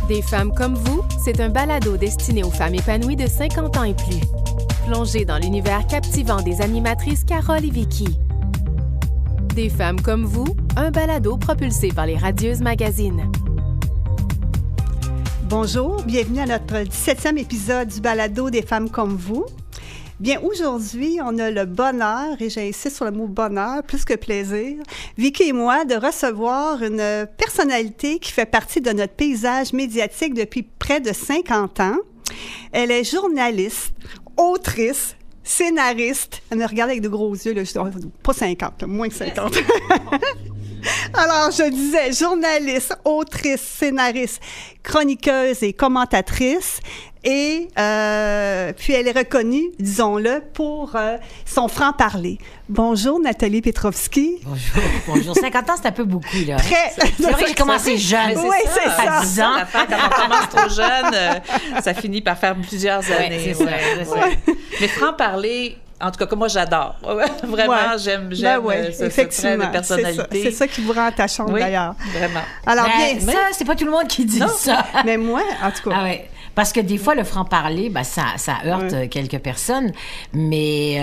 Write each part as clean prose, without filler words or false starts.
Des femmes comme vous, c'est un balado destiné aux femmes épanouies de 50 ans et plus. Plongez dans l'univers captivant des animatrices Carole et Vicky. Des femmes comme vous, un balado propulsé par les Radieuses Magazines. Bonjour, bienvenue à notre 17e épisode du balado Des femmes comme vous. Bien, aujourd'hui, on a le bonheur, et j'insiste sur le mot bonheur, plus que plaisir, Vicky et moi, de recevoir une personnalité qui fait partie de notre paysage médiatique depuis près de 50 ans. Elle est journaliste, autrice, scénariste. Elle me regarde avec de gros yeux, là, pas 50, là, moins que 50. Alors, je disais journaliste, autrice, scénariste, chroniqueuse et commentatrice. Et puis, elle est reconnue, disons-le, pour son franc-parler. Bonjour, Nathalie Petrovski. Bonjour. 50 ans, c'est un peu beaucoup, là. C'est vrai que j'ai commencé jeune. Oui, c'est ça. À 10 ans. Quand on commence trop jeune, ça finit par faire plusieurs années. C'est ça. Mais franc-parler... En tout cas, que moi, j'adore. Vraiment, j'aime ce trait de personnalité. C'est ça qui vous rend attachante, d'ailleurs. Vraiment. Alors, bien, ça, c'est pas tout le monde qui dit ça. Mais moi, en tout cas... Ah ouais. Parce que des fois, le franc-parler, ça heurte quelques personnes. Mais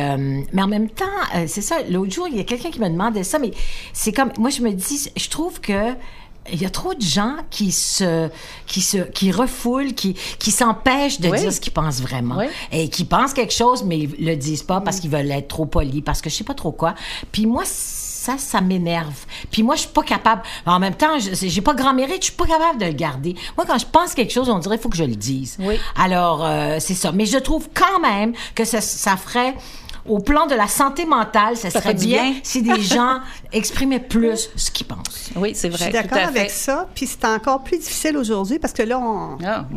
en même temps, c'est ça. L'autre jour, il y a quelqu'un qui me demandait ça, mais c'est comme... Moi, je me dis, je trouve que il y a trop de gens qui refoulent, qui s'empêchent de dire ce qu'ils pensent vraiment. Oui. Et qui pensent quelque chose, mais ils le disent pas parce qu'ils veulent être trop polis, parce que je sais pas trop quoi. Puis moi, ça m'énerve. Puis moi, je suis pas capable. En même temps, j'ai pas grand mérite, je suis pas capable de le garder. Moi, quand je pense quelque chose, on dirait qu'il faut que je le dise. Oui. Alors, c'est ça. Mais je trouve quand même que ça ferait... Au plan de la santé mentale, ça serait bien si des gens exprimaient plus ce qu'ils pensent. Oui, c'est vrai. Je suis d'accord avec ça. Puis c'est encore plus difficile aujourd'hui parce que là,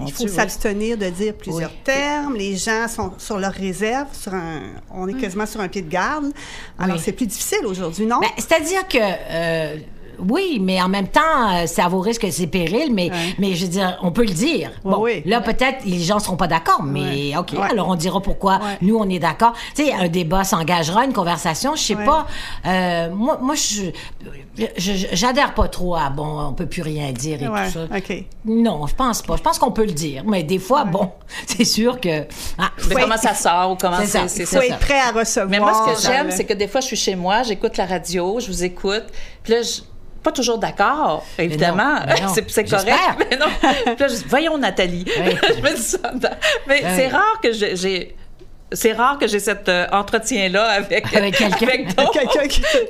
il faut s'abstenir de dire plusieurs termes. Les gens sont sur leur réserve. On est quasiment sur un pied de garde. Alors, c'est plus difficile aujourd'hui, non? Ben, c'est-à-dire que... oui, mais en même temps, c'est à vos risques, c'est péril, mais je veux dire, on peut le dire. Bon, là, peut-être, les gens ne seront pas d'accord, mais OK, alors on dira pourquoi nous, on est d'accord. Tu sais, un débat s'engagera, une conversation, je sais pas. Moi, j'adhère pas trop à, on peut plus rien dire et tout ça. Okay. Non, je pense pas. Je pense qu'on peut le dire, mais des fois, c'est sûr que... mais comment ça sort ou comment c'est ça. Il faut être prêt à recevoir. Mais moi, ce que j'aime, c'est que des fois, je suis chez moi, j'écoute la radio, je vous écoute, puis là, pas toujours d'accord, évidemment. Mais non. C'est correct. Mais non. Puis là, voyons, Nathalie. Oui. Je me dis ça. Mais c'est rare que c'est rare que j'ai cet entretien-là avec quelqu'un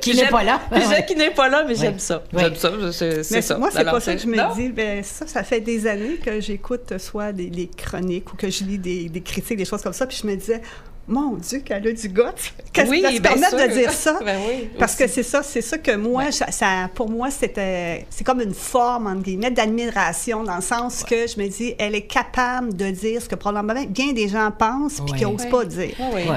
qui n'est pas là. Qui n'est pas là, mais j'aime ça. J'aime ça. C'est ça. Moi, c'est pas ça que je me dis. Ben, ça fait des années que j'écoute soit des chroniques ou que je lis des critiques, des choses comme ça, puis je me disais... Mon Dieu, qu'elle a du goût. Qu'est-ce qui se permet de dire ça? Parce que c'est ça que moi, pour moi, c'est comme une forme, entre guillemets, d'admiration, dans le sens que je me dis, elle est capable de dire ce que probablement bien des gens pensent puis qu'ils n'osent pas dire.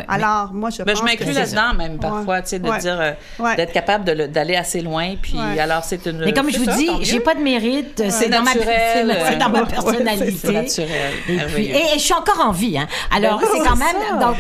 Alors, moi, je pense je m'inclus là-dedans, même, parfois, tu sais, de dire, d'être capable d'aller assez loin, puis alors, c'est une... Mais comme je vous dis, j'ai pas de mérite, c'est dans ma personnalité. C'est naturel. Et je suis encore en vie, hein. Alors, c'est quand même... Donc,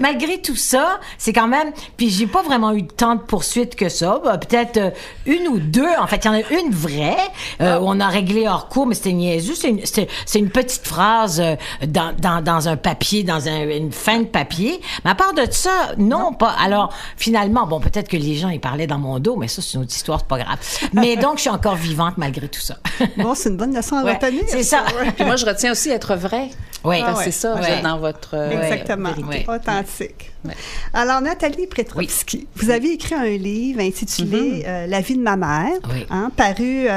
malgré tout ça, c'est quand même... Puis j'ai pas vraiment eu tant de poursuites que ça. Peut-être une ou deux. En fait, il y en a une vraie où on a réglé hors cours, mais c'était niaiseux. C'est une petite phrase dans un papier, dans une fin de papier. Mais à part de ça, non, pas. Alors, finalement, peut-être que les gens, ils parlaient dans mon dos, mais ça, c'est une autre histoire, c'est pas grave. Mais donc, je suis encore vivante malgré tout ça. Bon, c'est une bonne leçon à retenir. C'est ça. Puis moi, je retiens aussi être vrai. Oui. C'est ça, vous êtes dans votre exactement. vérité. Authentique. Ouais. Alors, Nathalie Petrovski, vous avez écrit un livre intitulé La vie de ma mère, paru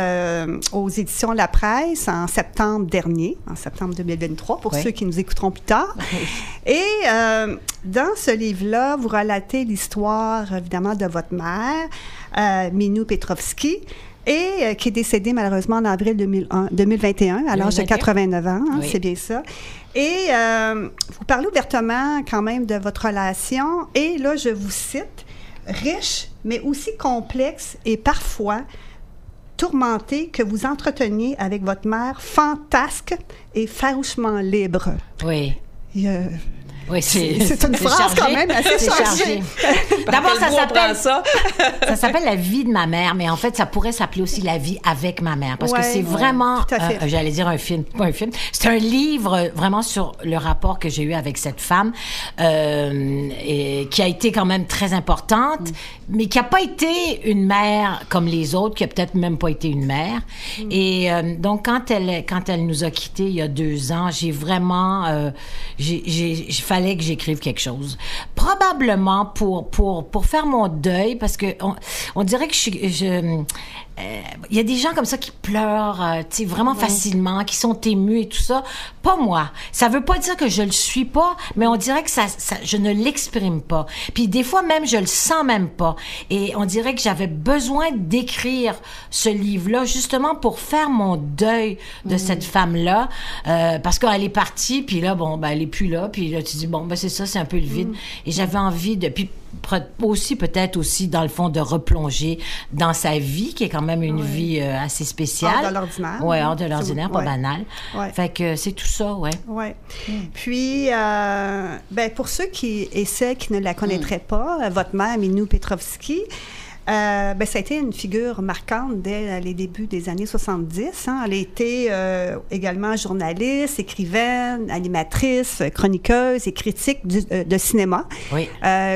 aux éditions La Presse en septembre dernier, en septembre 2023, pour ceux qui nous écouteront plus tard. Et dans ce livre-là, vous relatez l'histoire, évidemment, de votre mère, Minou Petrovski, et qui est décédée malheureusement en avril 2021, à l'âge de 89 ans, c'est bien ça. Et vous parlez ouvertement quand même de votre relation, et là, je vous cite, « riche, mais aussi complexe et parfois tourmentée que vous entreteniez avec votre mère, fantasque et farouchement libre. » Oui. Oui, c'est une phrase quand même assez chargée. D'abord, ça s'appelle La vie de ma mère, mais en fait, ça pourrait s'appeler aussi La vie avec ma mère, parce que c'est vraiment, j'allais dire un film, pas un film, c'est un livre vraiment sur le rapport que j'ai eu avec cette femme, et qui a été quand même très importante, mais qui n'a pas été une mère comme les autres, qui a peut-être même pas été une mère. Et donc, quand elle nous a quittés il y a 2 ans, j'ai vraiment... il fallait que j'écrive quelque chose. Probablement pour faire mon deuil, parce que on dirait que il y a des gens comme ça qui pleurent, tu sais, vraiment facilement, qui sont émus et tout ça. Pas moi. Ça veut pas dire que je le suis pas, mais on dirait que je ne l'exprime pas. Puis des fois même, je le sens même pas. Et on dirait que j'avais besoin d'écrire ce livre-là, justement pour faire mon deuil de cette femme-là, parce qu'elle est partie, puis là, bon, ben, elle est plus là, puis là, tu dis, bon, ben, c'est ça, c'est un peu le vide. Et j'avais envie de... Puis aussi, peut-être aussi, dans le fond, de replonger dans sa vie, qui est quand même une vie assez spéciale. Hors de l'ordinaire. Oui, hors de l'ordinaire, pas banal. Ouais. Fait que c'est tout ça, Oui. Puis, ben, pour ceux qui ne la connaîtraient pas, votre mère, Minou Petrovski, ben, ça a été une figure marquante dès les débuts des années 70. Hein. Elle a été également journaliste, écrivaine, animatrice, chroniqueuse et critique de cinéma. Oui.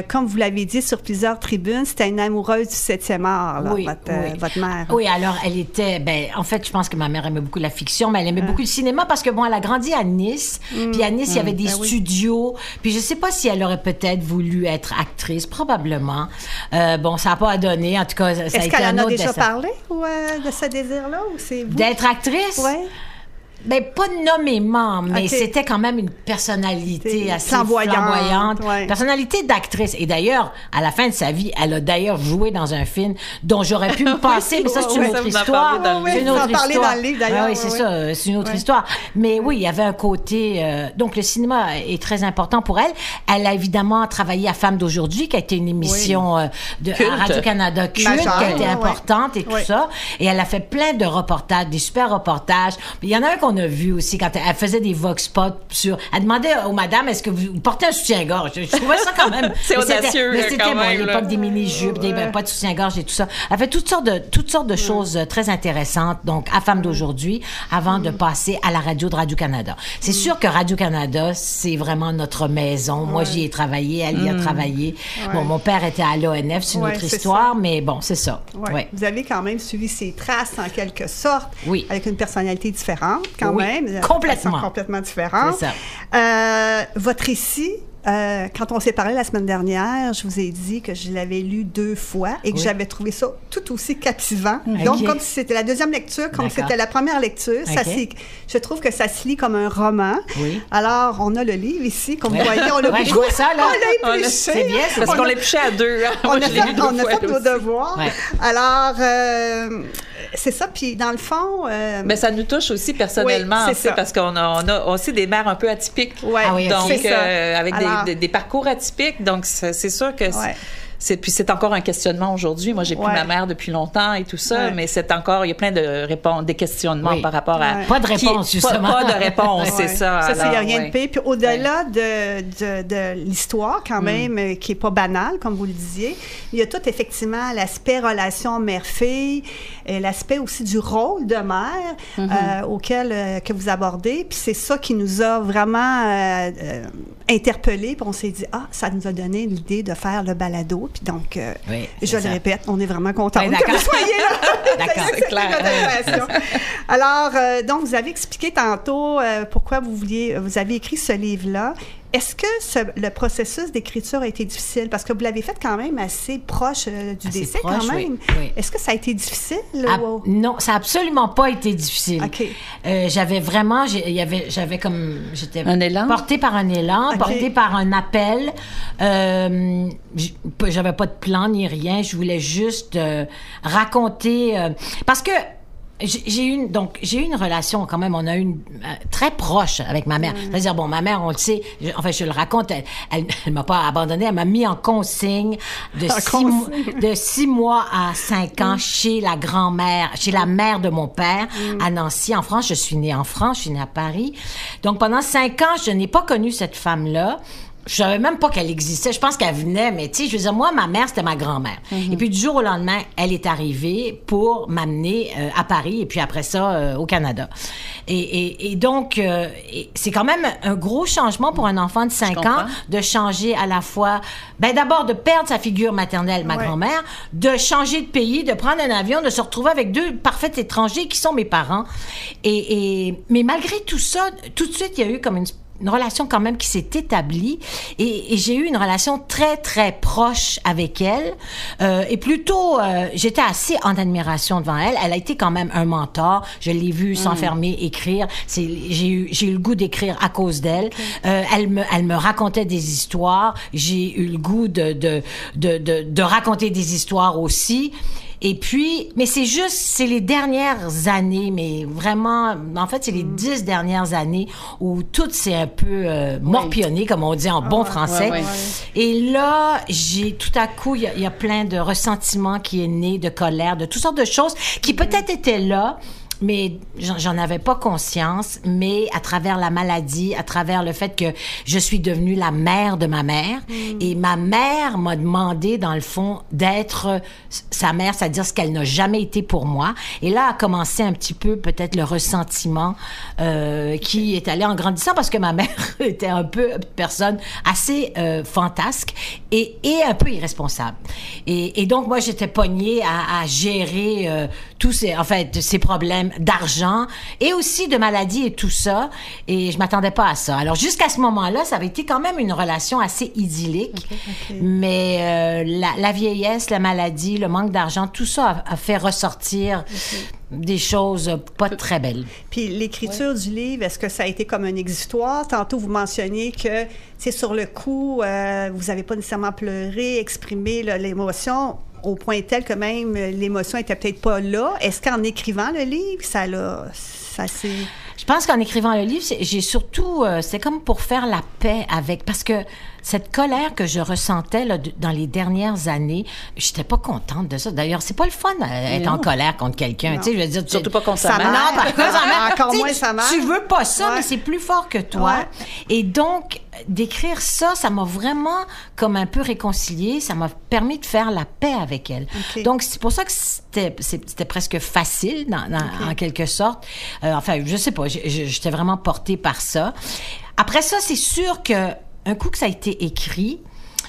Comme vous l'avez dit sur plusieurs tribunes, c'était une amoureuse du 7e art, là, votre mère. Oui, alors elle était... Ben, en fait, je pense que ma mère aimait beaucoup la fiction, mais elle aimait beaucoup le cinéma parce que, bon, elle a grandi à Nice. Puis à Nice, il y avait des studios. Puis je sais pas si elle aurait peut-être voulu être actrice, probablement. Bon, ça n'a pas donné. En tout cas, ça a été un autre... Est-ce qu'elle en a déjà parlé de ce désir-là? Ou c'est vous? D'être actrice? Oui. Ben, pas nommément, mais c'était quand même une personnalité assez flamboyante. Personnalité d'actrice. Et d'ailleurs, à la fin de sa vie, elle a d'ailleurs joué dans un film dont j'aurais pu me passer, mais ça, c'est une autre histoire. C'est une autre histoire. Dans le livre, d'ailleurs. Oui, c'est ça, c'est une autre histoire. Mais oui, il y avait un côté... donc, le cinéma est très important pour elle. Elle a évidemment travaillé à Femmes d'aujourd'hui, qui a été une émission à Radio-Canada culte, qui a été importante et tout ça. Et elle a fait plein de reportages, des super reportages. Il y en a un qu'on a vu aussi quand elle faisait des vox pop sur... Elle demandait aux madames, est-ce que vous portez un soutien-gorge? Je trouvais ça quand même... C'est audacieux, mais c'était à l'époque des mini-jupes, pas de soutien-gorge et tout ça. Elle fait toutes sortes de choses très intéressantes, donc à Femmes d'aujourd'hui, avant de passer à la radio de Radio-Canada. C'est sûr que Radio-Canada, c'est vraiment notre maison. Moi, j'y ai travaillé, elle y a travaillé. Bon, mon père était à l'ONF, c'est une autre histoire, mais bon, c'est ça. Vous avez quand même suivi ses traces, en quelque sorte, avec une personnalité différente. Quand même. Complètement différent. C'est ça. Votre récit, quand on s'est parlé la semaine dernière, je vous ai dit que je l'avais lu 2 fois et que j'avais trouvé ça tout aussi captivant. Donc, comme si c'était la deuxième lecture, comme si c'était la première lecture, je trouve que ça se lit comme un roman. Alors, on a le livre ici, comme vous voyez, on l'a je vois ça, là. On l'a épluché. C'est bien, parce qu'on l'a épluché à 2. On a fait nos devoirs. Alors... c'est ça, puis dans le fond... Mais ça nous touche aussi personnellement, parce qu'on a aussi des mères un peu atypiques. Donc, avec des parcours atypiques, donc c'est sûr que... Puis c'est encore un questionnement aujourd'hui. Moi, j'ai plus ma mère depuis longtemps et tout ça, mais c'est encore, il y a plein de réponses, des questionnements par rapport à... Pas de réponse, justement. Pas de réponse, c'est ça. Ça, il n'y a rien de pire. Puis au-delà de l'histoire, quand même, qui n'est pas banale, comme vous le disiez, il y a tout, effectivement, l'aspect relation mère-fille, et l'aspect aussi du rôle de mère que vous abordez. Puis c'est ça qui nous a vraiment interpellés. Puis on s'est dit, ça nous a donné l'idée de faire le balado. Puis donc, je le répète, on est vraiment contents que vous soyez là. D'accord, c'est clair. Alors, donc, vous avez expliqué tantôt pourquoi vous avez écrit ce livre-là. Est-ce que le processus d'écriture a été difficile? Parce que vous l'avez fait quand même assez proche du décès, quand même. Oui. Est-ce que ça a été difficile? Non, ça n'a absolument pas été difficile. J'avais vraiment... j'avais comme... J'étais portée par un élan, portée par un appel. J'avais pas de plan ni rien. Je voulais juste raconter... parce que j'ai eu une relation quand même, on a eu une très proche avec ma mère. C'est-à-dire, bon, ma mère, on le sait, je le raconte, elle m'a pas abandonnée, elle m'a mis en consigne de 6 mois à 5 ans chez la grand-mère, chez la mère de mon père, à Nancy, en France. Je suis née en France, je suis née à Paris. Donc, pendant 5 ans, je n'ai pas connu cette femme-là. Je savais même pas qu'elle existait. Je pense qu'elle venait, mais tu sais, je veux dire, moi, ma mère, c'était ma grand-mère. Et puis, du jour au lendemain, elle est arrivée pour m'amener à Paris et puis après ça, au Canada. Et donc, c'est quand même un gros changement pour un enfant de 5 ans de changer à la fois, ben d'abord de perdre sa figure maternelle, ma grand-mère, de changer de pays, de prendre un avion, de se retrouver avec 2 parfaits étrangers qui sont mes parents. Mais malgré tout ça, tout de suite, il y a eu comme une relation quand même qui s'est établie et j'ai eu une relation très, très proche avec elle. Et plutôt, j'étais assez en admiration devant elle. Elle a été quand même un mentor. Je l'ai vue s'enfermer, écrire. J'ai eu le goût d'écrire à cause d'elle. Elle me racontait des histoires. J'ai eu le goût de raconter des histoires aussi. Et puis, mais c'est les dernières années, mais vraiment, en fait, c'est les 10 dernières années où tout s'est un peu morpionné, comme on dit en bon français. Et là, tout à coup, il y a plein de ressentiments qui est né, de colère, de toutes sortes de choses qui peut-être étaient là, mais j'en avais pas conscience, mais à travers la maladie, à travers le fait que je suis devenue la mère de ma mère, et ma mère m'a demandé, dans le fond, d'être sa mère, c'est-à-dire ce qu'elle n'a jamais été pour moi. Et là a commencé un petit peu, peut-être, le ressentiment qui est allé en grandissant, parce que ma mère était un peu une personne assez fantasque et un peu irresponsable. Et donc, moi, j'étais pognée à gérer tous ces problèmes d'argent et aussi de maladie et tout ça, et je m'attendais pas à ça. Alors jusqu'à ce moment-là, ça avait été quand même une relation assez idyllique, mais la vieillesse, la maladie, le manque d'argent, tout ça a fait ressortir des choses pas très belles. Puis l'écriture du livre, est-ce que ça a été comme un exutoire? Tantôt, vous mentionniez que, c'est sur le coup, vous n'avez pas nécessairement pleuré, exprimé l'émotion, au point tel que même l'émotion était peut-être pas là. Est-ce qu'en écrivant le livre, ça s'est... Je pense qu'en écrivant le livre, j'ai surtout... c'est comme pour faire la paix avec... Parce que cette colère que je ressentais là, dans les dernières années, j'étais pas contente de ça. D'ailleurs, c'est pas le fun d'être en colère contre quelqu'un. Tu sais, je veux dire, surtout pas contre sa mère. Non, par contre, sa mère. Encore moins sa mère. Tu veux pas ça, mais c'est plus fort que toi. Et donc, d'écrire ça, ça m'a vraiment comme un peu réconciliée. Ça m'a permis de faire la paix avec elle. Donc, c'est pour ça que c'était presque facile, en quelque sorte. Enfin, je sais pas, j'étais vraiment portée par ça. Après ça, c'est sûr que un coup que ça a été écrit,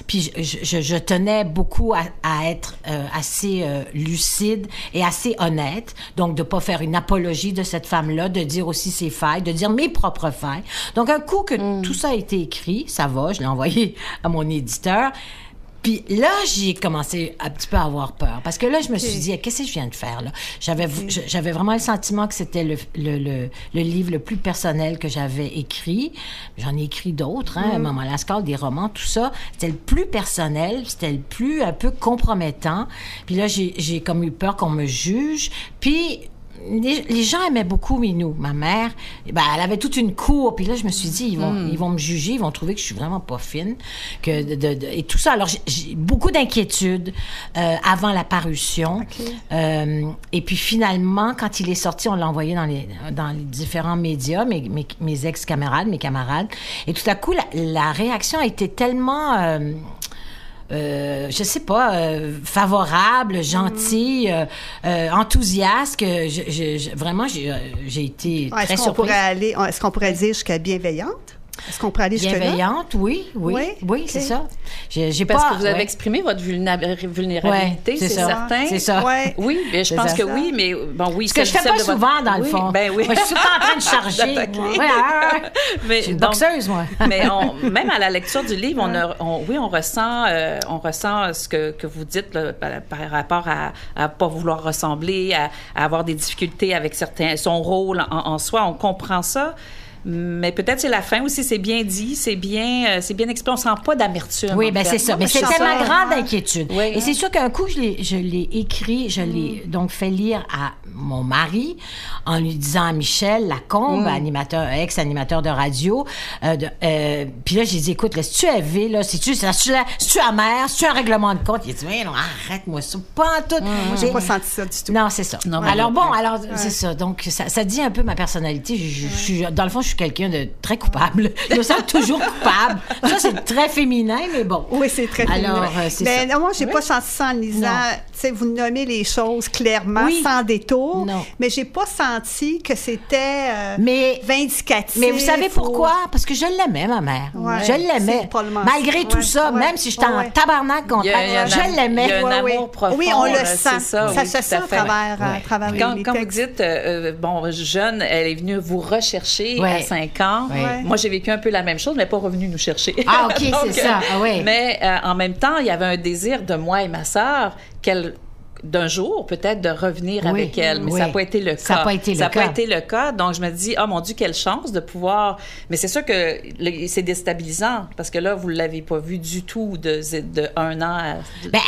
puis je tenais beaucoup à être assez lucide et assez honnête, donc de pas faire une apologie de cette femme-là, de dire aussi ses failles, de dire mes propres failles. Donc un coup que tout ça a été écrit, ça va, je l'ai envoyé à mon éditeur. Puis là, j'ai commencé un petit peu à avoir peur. Parce que là, je me suis dit, qu'est-ce que je viens de faire, là? J'avais vraiment le sentiment que c'était le livre le plus personnel que j'avais écrit. J'en ai écrit d'autres, Maman Lascaux, des romans, tout ça. C'était le plus personnel, c'était le plus un peu compromettant. Puis là, j'ai comme eu peur qu'on me juge. Puis... Les gens aimaient beaucoup Minou, ma mère. Ben, elle avait toute une cour. Puis là, je me suis dit, ils vont me juger, ils vont trouver que je suis vraiment pas fine. Et tout ça. Alors, j'ai beaucoup d'inquiétudes avant la parution. Et puis, finalement, quand il est sorti, on l'a envoyé dans les différents médias, mes ex-camarades, mes camarades. Et tout à coup, la réaction a été tellement... je sais pas, favorable, gentil, enthousiaste, que vraiment, j'ai été très surprise. Est-ce qu'on pourrait dire jusqu'à bienveillante? Est-ce qu'on pourrait aller jusque-là? Bienveillante, oui, c'est ça. Parce que vous avez exprimé votre vulnérabilité, c'est certain. C'est ça. Oui, mais je pense que oui, mais bon, oui. Ce que je fais pas souvent, dans le fond. Ben oui. Moi, je suis tout le temps en train de charger. Mais je suis une boxeuse, moi. Mais même à la lecture du livre, on ressent ce que vous dites là, par rapport à pas vouloir ressembler, à avoir des difficultés avec son rôle en soi. On comprend ça. Mais peut-être c'est la fin aussi, c'est bien dit, c'est bien expliqué, on sent pas d'amertume. Oui, ben c'est ça. Mais c'était ma grande inquiétude. Oui, et c'est sûr qu'un coup, je l'ai écrit, je l'ai donc fait lire à mon mari en lui disant à Michel Lacombe, ex-animateur de radio. Puis là, j'ai dit, écoute, si tu es V, là, c'est-tu amer, c'est-tu un règlement de compte? Il a dit, mais non, arrête-moi ça, pas en tout. Moi, j'ai pas senti ça du tout. Non, c'est ça. Non, alors c'est ça. Donc, ça dit un peu ma personnalité. Dans le fond, je suis quelqu'un de très coupable. Je me sens toujours coupable. Ça, c'est très féminin, mais bon. Oui, c'est très féminin. Alors, c'est ça. Non, moi, j'ai pas senti ça en lisant. Tu sais, vous nommez les choses clairement, sans détour. Non. Mais j'ai pas senti que c'était vindicatif. Mais vous savez pourquoi? Parce que je l'aimais, ma mère. Ouais, je l'aimais. Malgré tout ça, même si j'étais en tabarnak contre elle, je l'aimais. Il y a un amour profond. Oui, on le sent. Ça se sent à travers les Quand vous dites, jeune, elle est venue vous rechercher à 5 ans. Moi, j'ai vécu un peu la même chose, mais pas revenue nous chercher. Ah, OK, c'est ça. Mais en même temps, il y avait un désir de moi et ma sœur d'un jour, peut-être, de revenir avec elle. Mais ça n'a pas été le cas. Ça n'a pas été le cas. Donc, je me dis, oh mon Dieu, quelle chance de pouvoir... Mais c'est sûr que c'est déstabilisant, parce que là, vous ne l'avez pas vu du tout de 1 an à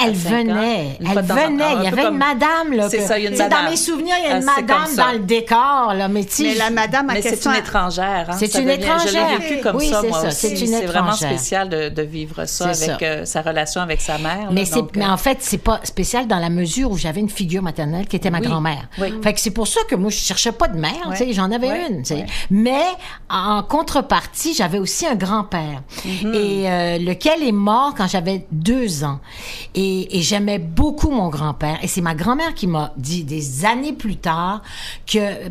elle venait. Il y avait une madame, là. C'est ça, il y a une madame. Dans mes souvenirs, il y a une madame dans le décor, là. Mais la madame à question... c'est une étrangère. Hein, c'est une étrangère. Je l'ai vécu comme ça, moi aussi. C'est vraiment spécial de vivre ça avec sa relation avec sa mère. Mais en fait, c'est pas spécial dans la mesure où j'avais une figure maternelle qui était ma grand-mère. Fait que c'est pour ça que moi, je cherchais pas de mère, tu sais, j'en avais une, tu sais. Mais en contrepartie, j'avais aussi un grand-père. Et lequel est mort quand j'avais 2 ans. Et j'aimais beaucoup mon grand-père. Et c'est ma grand-mère qui m'a dit des années plus tard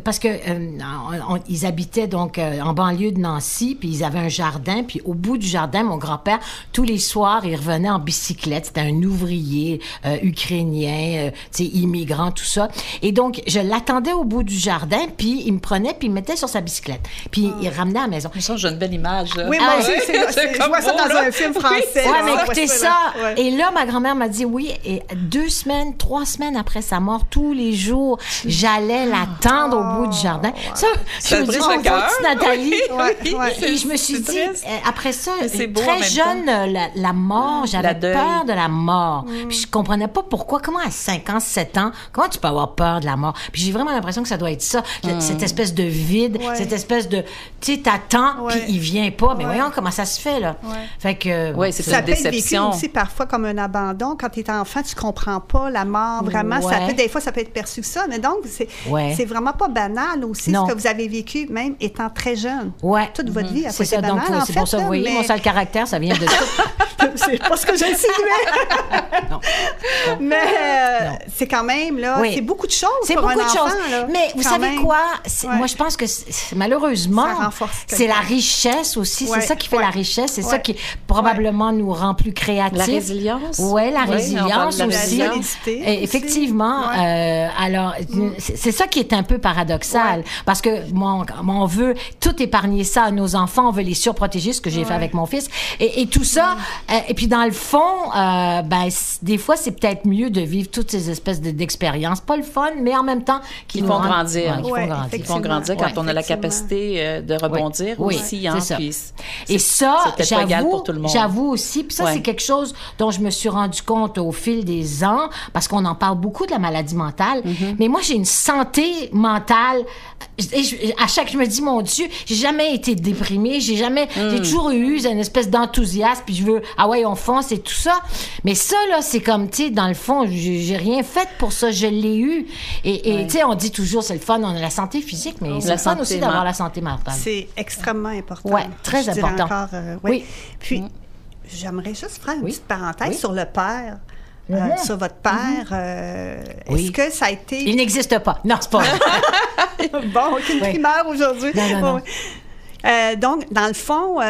parce que ils habitaient donc en banlieue de Nancy, puis ils avaient un jardin, puis au bout du jardin, mon grand-père, tous les soirs, il revenait en bicyclette. C'était un ouvrier ukrainien, tu sais, immigrant, tout ça. Et donc, je l'attendais au bout du jardin, puis il me prenait, puis il me mettait sur sa bicyclette. Puis il ramenait à la maison. Ça, j'ai une belle image. Là. Oui, moi aussi, je vois ça dans un film français. Oui, mais écoutez ça. Et là, ma grand-mère m'a dit oui, et 2 semaines, 3 semaines après sa mort, tous les jours, j'allais l'attendre au bout du jardin. Ça me dit, Nathalie. Et je me suis dit, après ça, très jeune, la mort, j'avais peur de la mort. Puis je comprenais pas pourquoi, comment à 5 ans, 7 ans, comment tu peux avoir peur de la mort? Puis j'ai vraiment l'impression que ça doit être ça, cette espèce de vide, cette espèce de, tu sais, t'attends, puis il vient pas. Mais voyons comment ça se fait, là. Fait que... Oui, c'est une déception. Ça peut être vécu aussi parfois comme un abandon. Quand t'es enfant, tu comprends pas la mort, vraiment. Des fois, ça peut être perçu ça. Mais donc, c'est vraiment pas banal aussi, ce que vous avez vécu, même étant très jeune. Toute votre vie, après, c'est banal, donc, c'est pour ça, vous voyez, mon sale caractère, ça vient de ça. C'est pas ce que j'insinuais. Non. Mais c'est quand même, là, c'est beaucoup de choses pour un enfant. Là, mais vous savez quoi? Moi, je pense que malheureusement, c'est la richesse aussi. C'est ça qui fait la richesse. C'est ça qui probablement nous rend plus créatifs. La résilience. Oui, la résilience aussi. Effectivement. Alors, c'est ça qui est un peu paradoxal. Parce que on veut tout épargner ça à nos enfants. On veut les surprotéger, ce que j'ai fait avec mon fils. Et tout ça. Et puis, dans le fond, des fois, c'est peut-être mieux de vivre toutes ces espèces d'expériences. Pas le fun, mais en même temps, qui font grandir. Ils font grandir quand on a la capacité de rebondir aussi. Hein, ça. Et ça, j'avoue aussi, puis ça, c'est quelque chose dont je me suis rendu compte au fil des ans, parce qu'on en parle beaucoup de la maladie mentale, mais moi, j'ai une santé mentale. Je me dis, mon Dieu, j'ai jamais été déprimée, j'ai toujours eu une espèce d'enthousiasme, puis je veux, on fonce et tout ça. Mais ça, là, c'est comme, tu sais, dans le fond, j'ai rien fait pour ça, je l'ai eu. Et tu sais, on dit toujours, c'est le fun, on a la santé physique, mais c'est le fun aussi d'avoir la santé mentale. C'est extrêmement important. Oui, très important. Encore, oui. Puis, j'aimerais juste faire une petite parenthèse sur le père. Sur votre père, est-ce que ça a été... Il n'existe pas. Non, c'est pas vrai. Bon, aucune primeur aujourd'hui. Non. Donc, dans le fond...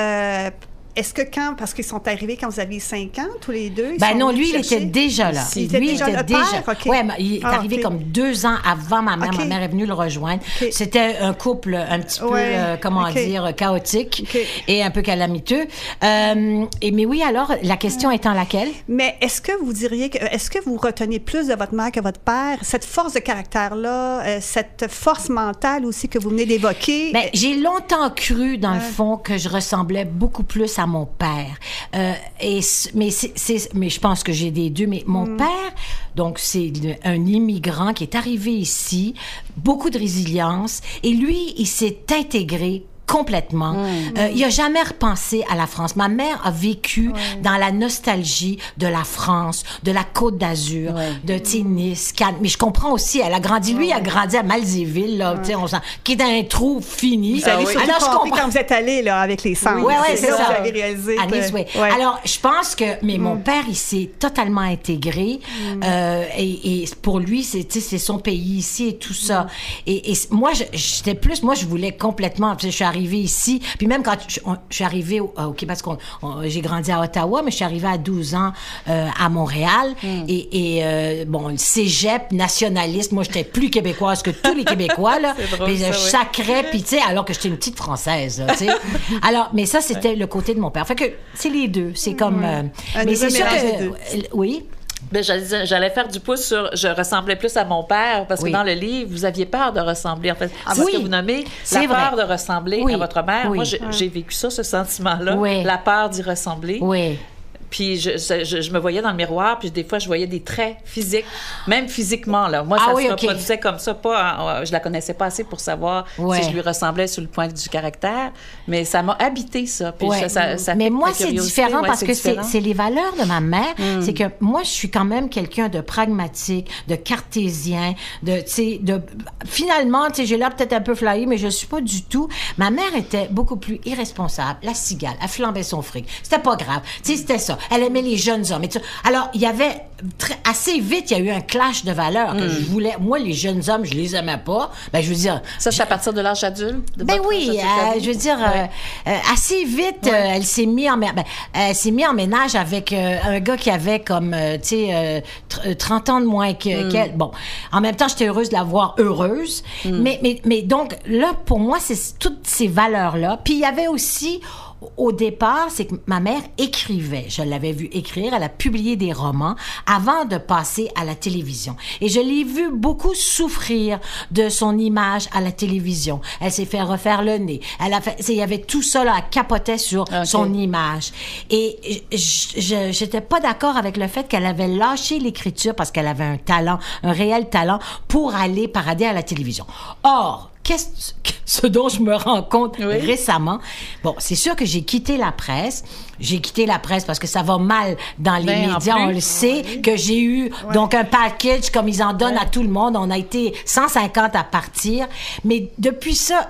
est-ce que parce qu'ils sont arrivés quand vous aviez 5 ans, tous les deux? Non, lui, il était déjà là. Il était déjà le père? Oui, il est arrivé comme 2 ans avant ma mère. Ma mère est venue le rejoindre. C'était un couple un petit peu, chaotique et un peu calamiteux. Mais oui, alors, la question étant laquelle? Mais est-ce que vous diriez est-ce que vous retenez plus de votre mère que votre père? Cette force de caractère-là, cette force mentale aussi que vous venez d'évoquer? J'ai longtemps cru, dans le fond, que je ressemblais beaucoup plus à mon père. Mais je pense que j'ai des deux. Mais mon père, donc, c'est un immigrant qui est arrivé ici, beaucoup de résilience, et lui, il s'est intégré complètement. Il a jamais repensé à la France. Ma mère a vécu dans la nostalgie de la France, de la Côte d'Azur, de Nice, Cannes. Mais je comprends aussi, elle a grandi, lui, il a grandi à Malzéville, là, tu sais, qui est dans un trou fini. Vous avez surtout compris quand vous êtes allé, là, avec les centres. Oui, c'est ça. Vous avez réalisé. À Nice, oui. Alors, je pense que, mais mon père, il s'est totalement intégré, et pour lui, c'est son pays ici et tout ça. Et moi, je voulais complètement, je suis arrivée ici, puis même quand je suis arrivée au Québec, parce que j'ai grandi à Ottawa, mais je suis arrivée à 12 ans à Montréal, et bon, le cégep nationaliste, moi, j'étais plus québécoise que tous les Québécois, là, puis je sacrais, puis tu sais, alors que j'étais une petite Française, tu sais. Alors, mais ça, c'était le côté de mon père. Fait que c'est les deux, c'est comme... mais c'est sûr que... Oui? Ben, j'allais faire du pouce sur je ressemblais plus à mon père parce que dans le livre, vous aviez peur de ressembler. En fait, c'est ce que vous nommez la peur de ressembler à votre mère. Moi, j'ai vécu ça, ce sentiment-là, la peur d'y ressembler. Oui. Puis je me voyais dans le miroir, puis des fois, je voyais des traits physiques, même physiquement, là. Moi, ça se reproduisait comme ça. Je la connaissais pas assez pour savoir si je lui ressemblais sur le point du caractère, mais ça m'a habité, ça. Puis ça mais moi, c'est différent parce que c'est les valeurs de ma mère. C'est que moi, je suis quand même quelqu'un de pragmatique, de cartésien, finalement, j'ai l'air peut-être un peu flyé, mais je suis pas du tout. Ma mère était beaucoup plus irresponsable, la cigale, elle flambait son fric. C'était pas grave. C'était ça. Elle aimait les jeunes hommes. Alors, il y avait assez vite, il y a eu un clash de valeurs que je voulais. Moi, les jeunes hommes, je les aimais pas. Ben, je veux dire. Ça, c'est à partir de l'âge adulte? Ben oui, je veux dire, assez vite, elle s'est mise en ménage avec un gars qui avait comme, 30 ans de moins qu'elle. Bon, en même temps, j'étais heureuse de la voir heureuse. Mais donc, là, pour moi, c'est toutes ces valeurs-là. Puis, il y avait aussi, au départ, c'est que ma mère écrivait. Je l'avais vue écrire. Elle a publié des romans avant de passer à la télévision. Et je l'ai vue beaucoup souffrir de son image à la télévision. Elle s'est fait refaire le nez. Il y avait tout ça, là, elle capotait sur son image. Et j'étais pas d'accord avec le fait qu'elle avait lâché l'écriture parce qu'elle avait un réel talent pour aller parader à la télévision. Or, ce dont je me rends compte récemment. Bon, c'est sûr que j'ai quitté la presse. J'ai quitté la presse parce que ça va mal dans les médias, on le sait, que j'ai eu donc un package comme ils en donnent à tout le monde. On a été 150 à partir. Mais depuis ça,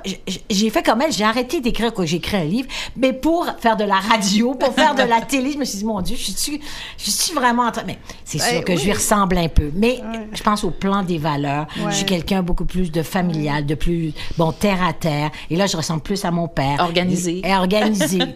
j'ai fait comme elle, j'ai arrêté d'écrire quand j'ai écrit un livre, mais pour faire de la radio, pour faire de la télé, je me suis dit, mon Dieu, je suis vraiment en train... Mais c'est sûr que je lui ressemble un peu. Mais je pense au plan des valeurs. Je suis quelqu'un beaucoup plus de familial, de plus, terre à terre. Et là, je ressemble plus à mon père. Organisé,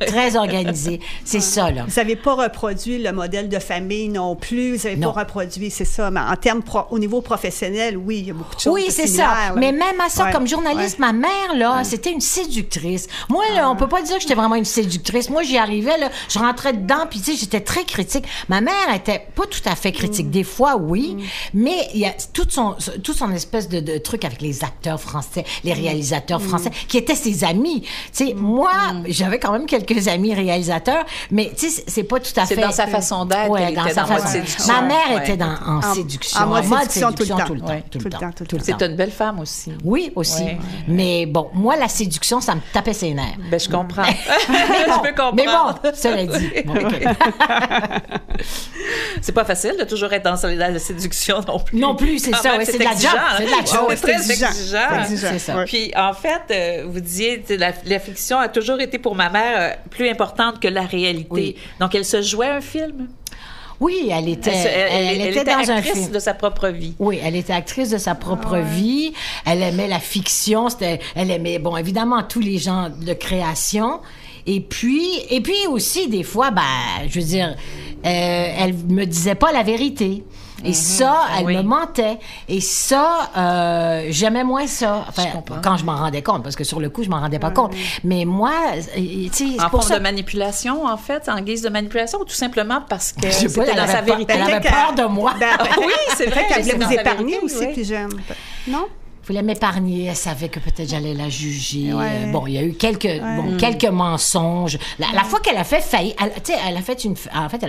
très organisé. C'est ça, là. Vous n'avez pas reproduit le modèle de famille non plus. Vous n'avez pas reproduit, c'est ça. Mais en termes, au niveau professionnel, oui, il y a beaucoup de choses c'est similaires. Ça. Là. Mais même à ça, comme journaliste, ma mère, là, c'était une séductrice. Moi, là, on peut pas dire que j'étais vraiment une séductrice. Moi, j'y arrivais, là, je rentrais dedans, puis tu sais, j'étais très critique. Ma mère était pas tout à fait critique. Des fois, oui, mais il y a tout son espèce de truc avec les acteurs français, les réalisateurs français, qui étaient ses amis. Tu sais, moi, j'avais quand même quelques amis réalisateurs, mais tu sais, c'est pas tout à fait... C'est dans sa façon d'être, elle était dans mode séduction. Ma mère était en séduction. En mode séduction tout le temps. C'est une belle femme aussi. Oui, aussi. Mais bon, moi, la séduction, ça me tapait ses nerfs. Ben, je comprends. Je peux comprendre. Mais bon, cela dit. C'est pas facile de toujours être dans la séduction non plus. Non plus, c'est ça. C'est de la job. C'est de la job. C'est très exigeant. C'est ça. Puis, en fait, vous disiez, la fiction a toujours été pour ma mère plus importante que la réalité. Oui. Donc, elle se jouait un film? Oui, elle était dans un film. De sa propre vie. Oui, elle était actrice de sa propre vie. Elle aimait la fiction. Elle aimait, évidemment, tous les genres de création. Et puis aussi, des fois, je veux dire, elle me disait pas la vérité. Et ça, elle me mentait. Et ça, j'aimais moins ça. Enfin, quand je m'en rendais compte, parce que sur le coup, je m'en rendais pas compte. Mais moi, tu sais, en forme de manipulation, en fait, en guise de manipulation, ou tout simplement parce que c'était dans sa vérité. Elle avait peur de moi. Oui, c'est vrai qu'elle voulait vous épargner aussi, plus jeune. Non? voulait m'épargner. Elle savait que peut-être j'allais la juger. Bon, il y a eu quelques mensonges. La fois qu'elle a fait faillite, elle a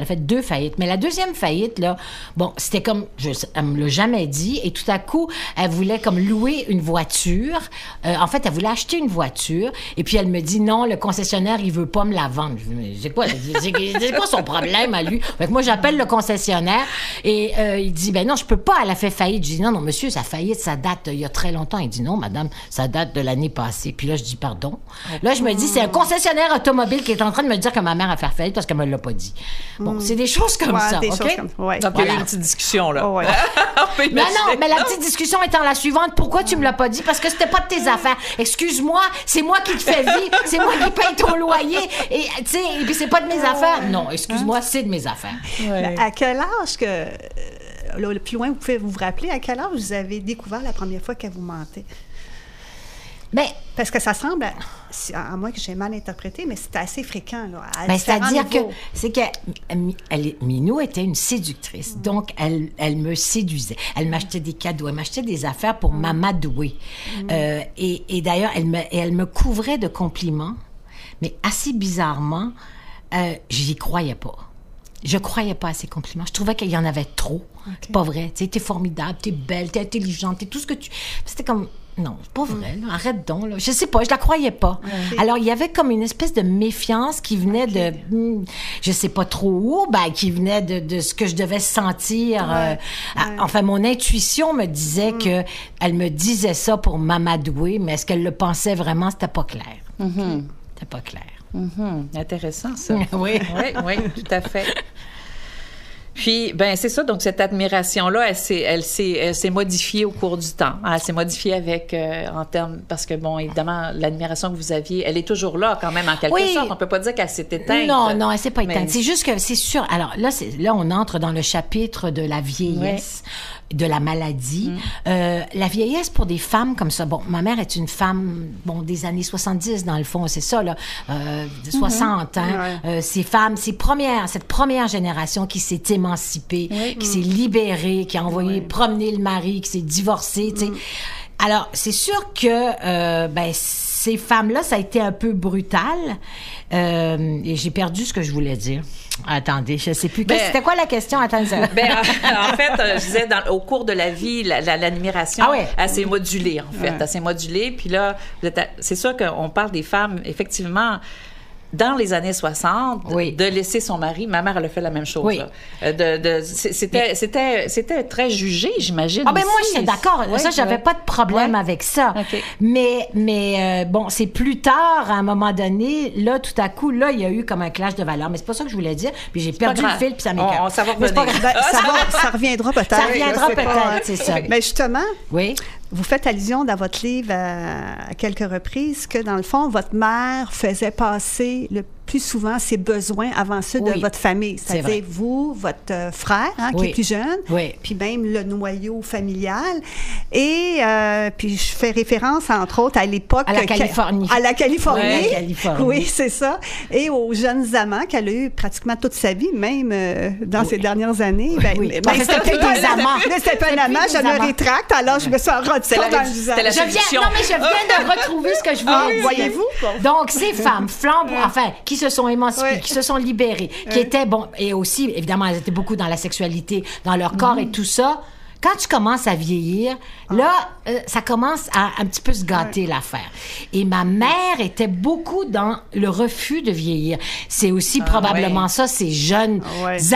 fait 2 faillites. Mais la deuxième faillite, là, bon, c'était comme, elle me l'a jamais dit. Et tout à coup, elle voulait comme louer une voiture. En fait, elle voulait acheter une voiture. Et puis, elle me dit, non, le concessionnaire, il veut pas me la vendre. Je dis, c'est quoi son problème à lui? Fait que moi, j'appelle le concessionnaire et il dit, ben non, je peux pas, elle a fait faillite. Je dis, non, monsieur, sa faillite, ça date il y a très longtemps. Il dit, non, madame, ça date de l'année passée. Puis là, je dis, pardon. Là, je me dis, c'est un concessionnaire automobile qui est en train de me dire que ma mère a fait faillite parce qu'elle me l'a pas dit. Bon, c'est des choses comme ça, OK? Donc, il y a eu une petite discussion, là. Non, mais la petite discussion étant la suivante, pourquoi tu me l'as pas dit? Parce que c'était pas de tes affaires. Excuse-moi, c'est moi qui te fais vivre, c'est moi qui paye ton loyer, et puis c'est pas de mes affaires. Non, excuse-moi, c'est de mes affaires. À quel âge que... le plus loin, vous pouvez vous rappeler, à quel âge vous avez découvert la première fois qu'elle vous mentait? Ben, parce que ça semble, à moins que j'ai mal interprété, mais c'était assez fréquent. Là, c'est-à-dire que Minou était une séductrice, donc elle me séduisait. Elle m'achetait des cadeaux, elle m'achetait des affaires pour m'amadouer. Et d'ailleurs, elle me couvrait de compliments, mais assez bizarrement, j'y croyais pas. Je croyais pas à ses compliments. Je trouvais qu'il y en avait trop. C'est pas vrai. Tu sais, t'es formidable, t'es belle, t'es intelligente, t'es tout ce que tu... C'était comme... Non, c'est pas vrai. Là. Arrête donc. Là. Je sais pas, je la croyais pas. Alors, il y avait comme une espèce de méfiance qui venait de... je sais pas trop où, qui venait de ce que je devais sentir. Enfin, mon intuition me disait que elle me disait ça pour m'amadouer, mais est-ce qu'elle le pensait vraiment? C'était pas clair. C'était pas clair. Intéressant, ça. Oui, tout à fait. Puis, ben c'est ça. Donc, cette admiration-là, elle s'est modifiée au cours du temps. Elle s'est modifiée avec, en termes... Parce que, bon, évidemment, l'admiration que vous aviez, elle est toujours là, quand même, en quelque sorte. On peut pas dire qu'elle s'est éteinte. Non, elle s'est pas éteinte. C'est juste que, c'est sûr... Alors, là, on entre dans le chapitre de la vieillesse, de la maladie. La vieillesse pour des femmes comme ça... Bon, ma mère est une femme, des années 70, dans le fond, c'est ça, là. 60, ces femmes, cette première génération qui s'est émancipée, qui s'est libérée, qui a envoyé promener le mari, qui s'est divorcée, tu sais. Alors, c'est sûr que ces femmes-là, ça a été un peu brutal. Et j'ai perdu ce que je voulais dire. Attendez, je sais plus. C'était quoi la question? Attendez. En fait, je disais, au cours de la vie, l'admiration, elle s'est modulée, en fait. Elle s'est modulée. Puis là, c'est sûr qu'on parle des femmes, effectivement... Dans les années 60, de laisser son mari, ma mère, elle a fait la même chose. Là. C'était très jugé, j'imagine. Moi, j'étais d'accord. Ça, j'avais pas de problème avec ça. Mais bon, c'est plus tard, à un moment donné, là, tout à coup, là, il y a eu comme un clash de valeurs. Mais c'est pas ça que je voulais dire. Puis j'ai perdu le fil, puis ça m'écoeure. Ça va revenir. Ça reviendra peut-être. Ça reviendra peut-être, c'est ça. Mais justement... Vous faites allusion dans votre livre à quelques reprises que, dans le fond, votre mère faisait passer le plus souvent ses besoins avant ceux de votre famille. C'est-à-dire vous, votre frère, qui est plus jeune, puis même le noyau familial. Et puis je fais référence, entre autres, à l'époque... À la Californie. À la Californie. Oui, c'est ça. Et aux jeunes amants qu'elle a eu pratiquement toute sa vie, même dans ces dernières années. C'était peut-être des amants. C'était pas un amant, je me rétracte, alors je me suis rendu ça dans le visage. Je viens de retrouver ce que je voulais dire. Voyez-vous? Donc, ces femmes qui se sont émancipées, qui se sont libérées, qui étaient, et aussi, évidemment, elles étaient beaucoup dans la sexualité, dans leur corps et tout ça. Quand tu commences à vieillir, là, ça commence à un petit peu se gâter l'affaire. Et ma mère était beaucoup dans le refus de vieillir. C'est aussi probablement ça, ces jeunes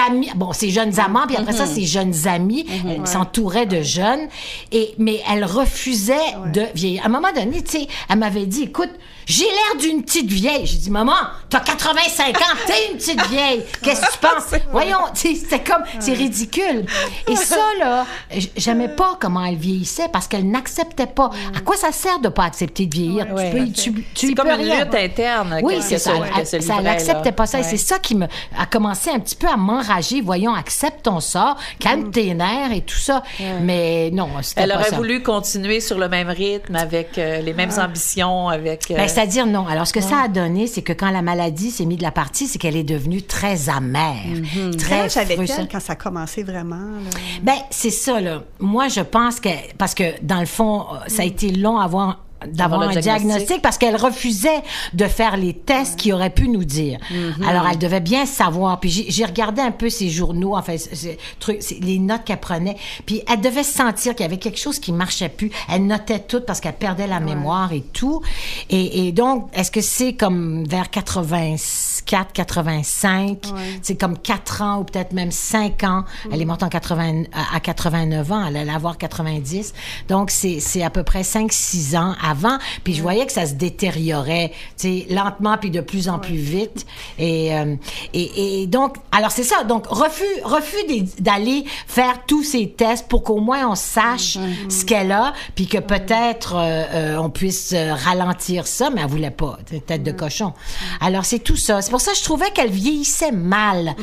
amis. Bon, ces jeunes amants, puis après ça, ces jeunes amis. Elle s'entourait de jeunes. Mais elle refusait de vieillir. À un moment donné, tu sais, elle m'avait dit, écoute, j'ai l'air d'une petite vieille. J'ai dit, maman, t'as 85 ans, t'es une petite vieille. Qu'est-ce que tu penses? Voyons, c'était comme, c'est ridicule. Et ça, là, j'aimais pas comment elle vieillissait parce qu'elle n'acceptait pas. À quoi ça sert de pas accepter de vieillir? C'est comme une lutte interne. Oui, c'est ça. Elle n'acceptait pas ça. Et c'est ça qui a commencé un petit peu à m'enrager. Voyons, accepte ton sort, calme tes nerfs et tout ça. Mais non, c'était pas ça. Elle aurait voulu continuer sur le même rythme, avec les mêmes ambitions, avec... C'est-à-dire, non. Alors, ce que ça a donné, c'est que quand la maladie s'est mise de la partie, c'est qu'elle est devenue très amère. Très frustrée. Quand ça a commencé vraiment? C'est ça. là, moi, je pense que... Parce que, dans le fond, ça a été long d'avoir un diagnostic parce qu'elle refusait de faire les tests qui auraient pu nous dire. Alors, elle devait bien savoir. Puis j'ai regardé un peu ses journaux, enfin, les notes qu'elle prenait. Puis elle devait sentir qu'il y avait quelque chose qui marchait plus. Elle notait tout parce qu'elle perdait la mémoire et tout. Et donc, est-ce que c'est comme vers 84, 85? C'est comme 4 ans ou peut-être même 5 ans. Elle est morte à 89 ans. Elle allait avoir 90. Donc, c'est à peu près 5-6 ans avant, puis je voyais que ça se détériorait, tu sais, lentement puis de plus en plus vite. Et donc, alors c'est ça. Donc, refus d'aller faire tous ces tests pour qu'au moins on sache ce qu'elle a, puis que peut-être on puisse ralentir ça, mais elle voulait pas, tête de cochon. Alors, c'est tout ça. C'est pour ça que je trouvais qu'elle vieillissait mal.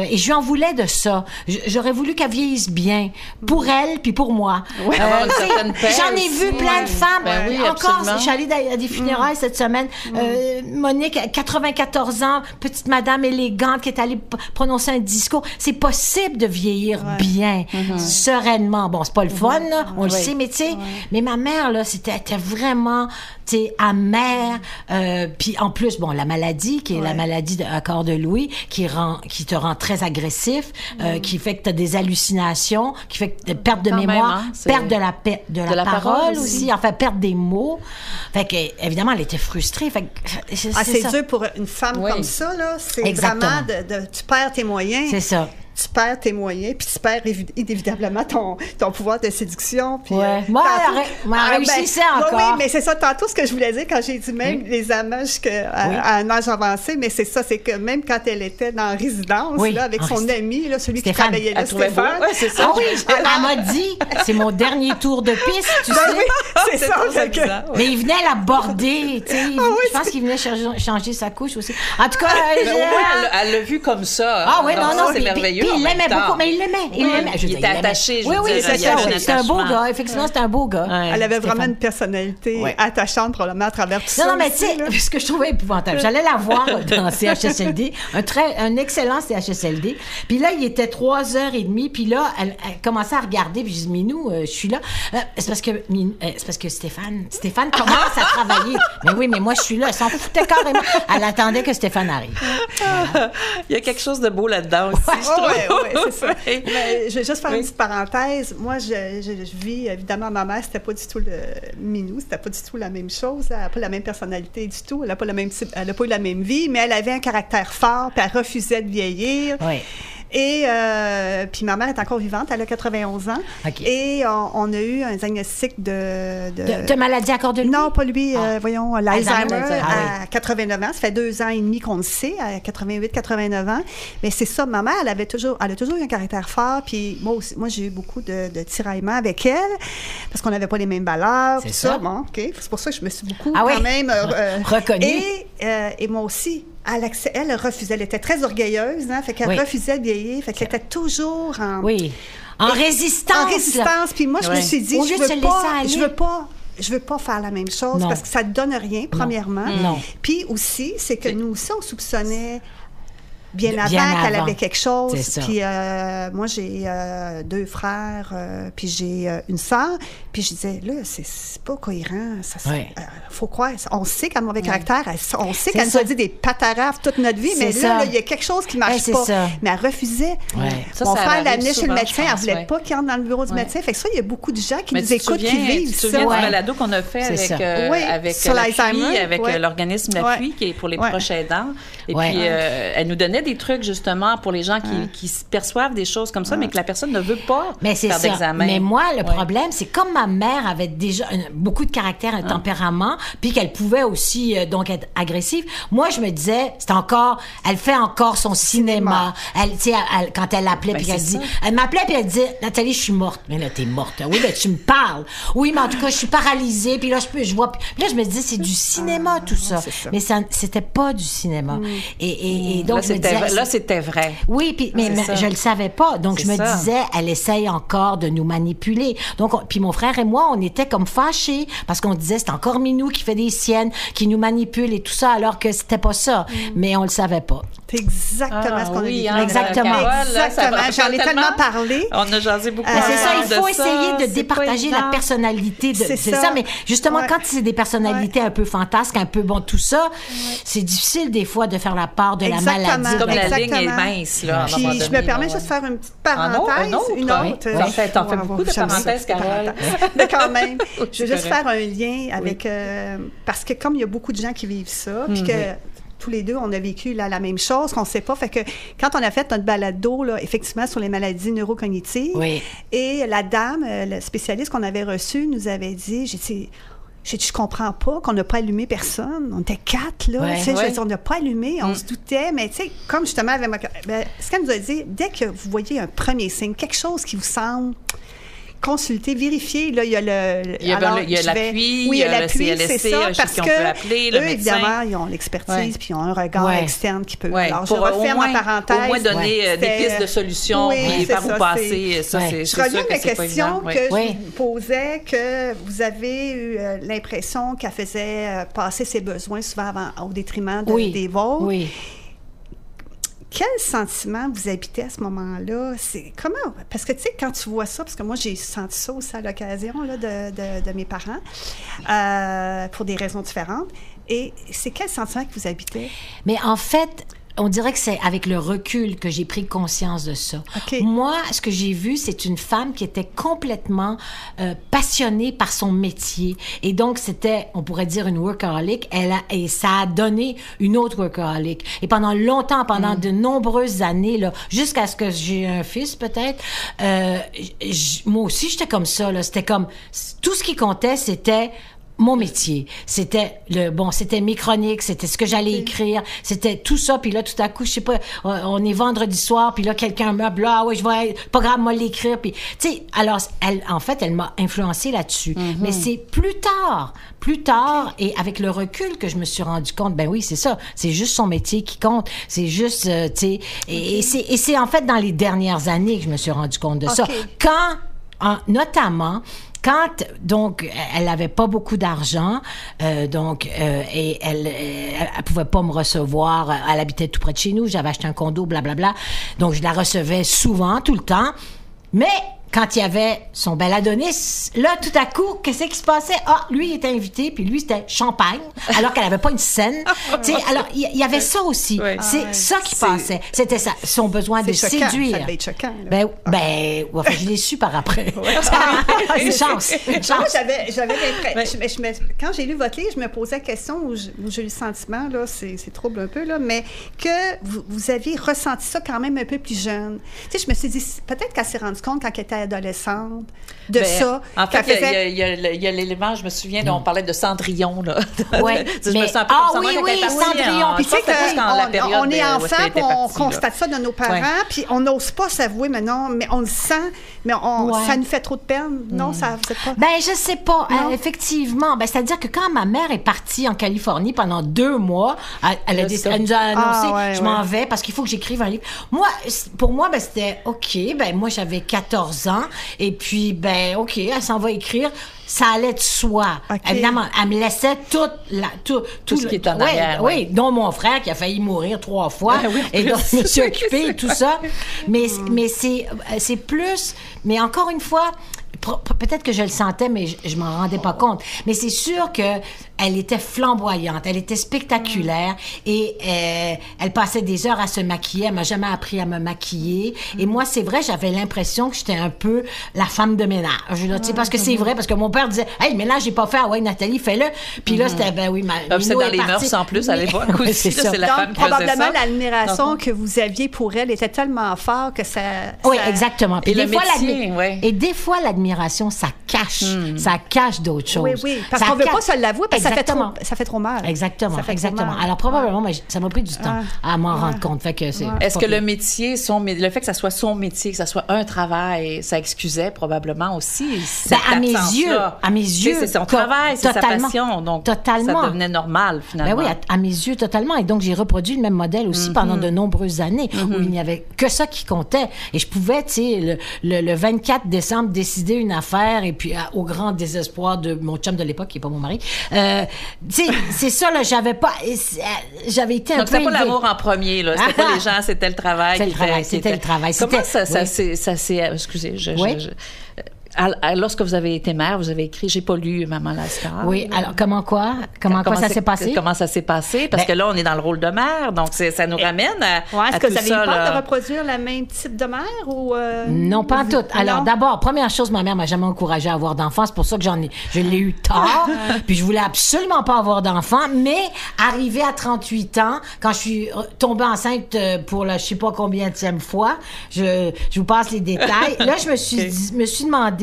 Et je lui en voulais de ça. J'aurais voulu qu'elle vieillisse bien, pour elle puis pour moi. J'en ai vu plein de femmes. Encore, je suis allée à des funérailles cette semaine. Monique, 94 ans, petite madame élégante qui est allée prononcer un discours. C'est possible de vieillir bien, sereinement. Bon, c'est pas le fun, là, on le sait, mais tu sais, mais ma mère, là, c'était vraiment, tu sais, amère. Puis en plus, bon, la maladie, qui est la maladie à corps de Louis, qui te rend très agressif, qui fait que tu as des hallucinations, qui fait que perte de mémoire, perte de la parole aussi, enfin, perte des mots. Fait que, évidemment, elle était frustrée. Fait que, c'est dur pour une femme comme ça, là. C'est vraiment tu perds tes moyens. C'est ça. Tu perds tes moyens, puis tu perds inévitablement ton pouvoir de séduction. Puis, moi, elle réussissait encore. Oui, mais c'est ça, tantôt, ce que je voulais dire quand j'ai dit même les amants à un âge avancé, mais c'est ça, c'est que même quand elle était dans résidence, là, avec son ami, là, celui qui travaillait là, Stéphane. C'est ça. Elle m'a dit, c'est mon dernier tour de piste, tu sais. Oui, c'est ça. Mais il venait l'aborder, tu sais. Je pense qu'il venait changer sa couche aussi. En tout cas, elle l'a vu comme ça. Ah oui, non, c'est merveilleux. Il l'aimait beaucoup, mais il l'aimait. Il était attaché, c'est un beau gars. Effectivement, c'est un beau gars. Elle avait vraiment une personnalité attachante, probablement, à travers tout ça. Non, mais tu sais, ce que je trouvais épouvantable, j'allais la voir dans CHSLD, un excellent CHSLD. Puis là, il était 3h30, puis là, elle commençait à regarder, puis je dis, Minou, je suis là. C'est parce que Stéphane commence à travailler. Mais oui, mais moi, je suis là. Elle s'en foutait carrément. Elle attendait que Stéphane arrive. Il y a quelque chose de beau là-dedans aussi, je trouve. Oui, c'est ça. Mais je vais juste faire une petite parenthèse. Moi, je vis, évidemment, ma mère, c'était pas du tout le Minou, c'était pas du tout la même chose. Elle n'a pas la même personnalité du tout. Elle n'a pas eu la même vie, mais elle avait un caractère fort, puis elle refusait de vieillir. Oui. Et puis ma mère est encore vivante, elle a 91 ans. Okay. Et on a eu un diagnostic de maladie à corps de Louis? Non, pas lui, voyons, l'Alzheimer à 89 ans. Ça fait 2 ans et demi qu'on le sait, à 88-89 ans. Mais c'est ça, ma mère, elle a toujours eu un caractère fort. Puis moi j'ai eu beaucoup de tiraillements avec elle, parce qu'on n'avait pas les mêmes valeurs. C'est ça. Bon, OK. C'est pour ça que je me suis beaucoup quand même reconnue. Et moi aussi. Elle refusait. Elle était très orgueilleuse, hein, fait qu'elle refusait de vieillir. Fait qu'elle était toujours en résistance. En résistance. Puis moi, je me suis dit, je veux pas faire la même chose parce que ça ne donne rien, premièrement. Non. Puis aussi, c'est que nous aussi, on soupçonnait bien avant qu'elle avait quelque chose. Puis moi, j'ai 2 frères, puis j'ai une sœur. Puis je disais, là, c'est pas cohérent. Faut croire. On sait qu'elle a un mauvais caractère. On sait qu'elle nous a dit des patarafes toute notre vie. Mais là, il y a quelque chose qui marche pas. Mais elle refusait. Mon frère l'amenait chez le médecin. Elle voulait pas qu'il entre dans le bureau du médecin. Fait que ça, il y a beaucoup de gens qui nous écoutent, qui vivent ça. Tu te souviens du balado qu'on a fait avec l'Alzheimer, avec l'organisme L'Appui, qui est pour les proches aidants. Et puis, elle nous donnait des trucs, justement, pour les gens qui perçoivent des choses comme ça, mais que la personne ne veut pas faire d'examen. Mais moi, le problème, c'est comme ma mère avait déjà beaucoup de caractère, un tempérament, puis qu'elle pouvait aussi donc être agressive. Moi, je me disais, elle fait encore son cinéma. Elle, tu sais, quand elle l'appelait, puis elle m'appelait, puis elle disait, Nathalie, je suis morte. Mais là, t'es morte. Oui, ben tu me parles. Oui, mais en tout cas, je suis paralysée, puis là, je vois. Puis là, je me disais, c'est du cinéma, tout ça. Mais c'était pas du cinéma. Et donc, là, c'était vrai. Oui, puis mais je le savais pas. Donc, je me disais, elle essaye encore de nous manipuler. Donc, puis mon frère et moi, on était comme fâchés parce qu'on disait, c'est encore Minou qui fait des siennes, qui nous manipule et tout ça, alors que c'était pas ça. Mais on le savait pas. C'est exactement ce qu'on a vécu. Exactement. J'en ai tellement parlé. On a jasé beaucoup. C'est ça, il faut essayer de départager la personnalité. C'est ça, mais justement, quand c'est des personnalités un peu fantasques, un peu tout ça, c'est difficile des fois de faire la part de la maladie. Comme la ligne est mince, là. Puis je me permets juste de faire une petite parenthèse. Une autre. T'en fais beaucoup de parenthèses, Carole. Mais quand même, je veux juste faire un lien avec... Parce que comme il y a beaucoup de gens qui vivent ça, puis que tous les deux, on a vécu la même chose, qu'on ne sait pas. Fait que quand on a fait notre balado, là, effectivement, sur les maladies neurocognitives, et la dame, le spécialiste qu'on avait reçu, nous avait dit, j'ai dit, je comprends pas qu'on n'a pas allumé personne. On était 4, là. On n'a pas allumé, on se doutait, mais tu sais, comme justement, ce qu'elle nous a dit, dès que vous voyez un premier signe, quelque chose qui vous semble... consulter, vérifier. Là, il y a l'appui, il y a le CLSC, c'est ça, parce que peut appeler, eux, évidemment, ils ont l'expertise, puis ils ont un regard externe qui peut... Alors, je pour refais ma parenthèse. Au moins donner des pistes de solutions, puis par où passer. Ça, je reviens à la question que je vous posais, que vous avez eu l'impression qu'elle faisait passer ses besoins souvent au détriment des vôtres. Oui. Quel sentiment vous habitez à ce moment-là? C'est comment? Parce que, tu sais, quand tu vois ça, parce que moi, j'ai senti ça aussi à l'occasion là, de mes parents, pour des raisons différentes. Et c'est quel sentiment que vous habitez? Mais en fait... on dirait que c'est avec le recul que j'ai pris conscience de ça. Okay. Moi, ce que j'ai vu, c'est une femme qui était complètement passionnée par son métier. Et donc, c'était, on pourrait dire, une workaholic. Et ça a donné une autre workaholic. Et pendant longtemps, pendant de nombreuses années, là, jusqu'à ce que j'ai un fils, peut-être, moi aussi, j'étais comme ça. Là. C'était comme... tout ce qui comptait, c'était... mon métier. C'était c'était mes chroniques, c'était ce que j'allais écrire, c'était tout ça, puis là, tout à coup, je sais pas, on est vendredi soir, puis là, quelqu'un me dit, ah oui, je vais, pas grave, moi l'écrire, puis, tu sais, alors, elle m'a influencée là-dessus. Mais c'est plus tard, et avec le recul que je me suis rendu compte, ben oui, c'est ça, c'est juste son métier qui compte, c'est juste, tu sais, et c'est en fait dans les dernières années que je me suis rendu compte de ça. Notamment, quand, donc, elle n'avait pas beaucoup d'argent, et elle pouvait pas me recevoir, elle habitait tout près de chez nous, j'avais acheté un condo, blablabla, donc je la recevais souvent, tout le temps, mais quand il y avait son bel Adonis, là, tout à coup, qu'est-ce qui se passait? Ah, lui, il était invité, puis lui, c'était champagne, alors qu'elle avait pas une scène. Tu sais, alors, il y avait ça aussi. Oui. C'est ça qui passait. C'était ça, son besoin de séduire. Ça devait être choquant. Là. Enfin, je l'ai su par après. Une chance. Moi, j'avais l'impression... Quand j'ai lu votre livre, je me posais la question où j'ai eu le sentiment, là, c'est trouble un peu, là, mais que vous aviez ressenti ça quand même un peu plus jeune. Tu sais, je me suis dit, peut-être qu'elle s'est rendue compte quand elle était adolescente de ça. En fait, il y a l'élément, je me souviens, on parlait de Cendrillon, là. Oui, je me sens un peu comme ça. Oui, Cendrillon. Puis tu sais, on est enfant, puis on constate ça de nos parents, puis on n'ose pas s'avouer, mais on le sent, mais ça nous fait trop de peine. Non, ça vous êtes pas... Ben, je sais pas. Effectivement. Ben, c'est-à-dire que quand ma mère est partie en Californie pendant 2 mois, elle nous a annoncé, je m'en vais parce qu'il faut que j'écrive un livre. Moi, pour moi, ben, c'était OK. Ben, moi, j'avais 14 ans. Et puis, ben, OK, elle s'en va écrire. Ça allait de soi. Okay. Évidemment, elle me laissait tout ce qui est en arrière. Oui, dont mon frère qui a failli mourir 3 fois. Et donc, je me suis occupée et tout ça. Mais c'est plus... Mais encore une fois... Peut-être que je le sentais, mais je m'en rendais pas compte. Mais c'est sûr que elle était flamboyante, elle était spectaculaire et elle passait des heures à se maquiller. Elle m'a jamais appris à me maquiller. Et moi, c'est vrai, j'avais l'impression que j'étais un peu la femme de ménage. Là, parce que c'est vrai, parce que mon père disait, hey, le ménage, j'ai pas fait. Ah ouais, Nathalie, fais-le. Puis là, c'était, ben oui, c'est dans les mœurs en plus à l'époque aussi. C'est la femme qui probablement l'admiration que vous aviez pour elle était tellement forte que ça. Oui, exactement. Puis et des fois, l'admiration, ça cache d'autres choses. Oui, parce qu'on veut pas se l'avouer, parce que ça fait trop mal. Exactement. Alors probablement, mais ça m'a pris du temps à m'en rendre compte. Fait que est-ce que le métier, le fait que ça soit son métier, que ça soit un travail, ça excusait probablement aussi à mes yeux, c'est son travail, c'est sa passion, donc totalement. Ça devenait normal finalement. Ben oui, à mes yeux totalement. Et donc j'ai reproduit le même modèle aussi pendant de nombreuses années où il n'y avait que ça qui comptait. Et je pouvais, tu sais, le 24 décembre décider une affaire, et puis au grand désespoir de mon chum de l'époque, qui n'est pas mon mari. Tu sais, c'est ça, là, j'avais été un peu... Donc, c'était pas l'amour en premier, là. C'était pas les gens, c'était le travail. C'était le travail. Comment ça s'est... Excusez, lorsque vous avez été mère, vous avez écrit « J'ai pas lu Maman Lascar ». Oui, alors comment ça s'est passé? Comment ça s'est passé? Parce que là, on est dans le rôle de mère, donc ça nous ramène à est-ce que vous avez peur de reproduire le même type de mère ou... Non, pas en tout. Alors, d'abord, première chose, ma mère m'a jamais encouragée à avoir d'enfants. C'est pour ça que je l'ai eu tard. Puis je voulais absolument pas avoir d'enfants. Mais arrivé à 38 ans, quand je suis tombée enceinte pour la je sais pas combienième fois, je vous passe les détails. Là, je me suis demandé,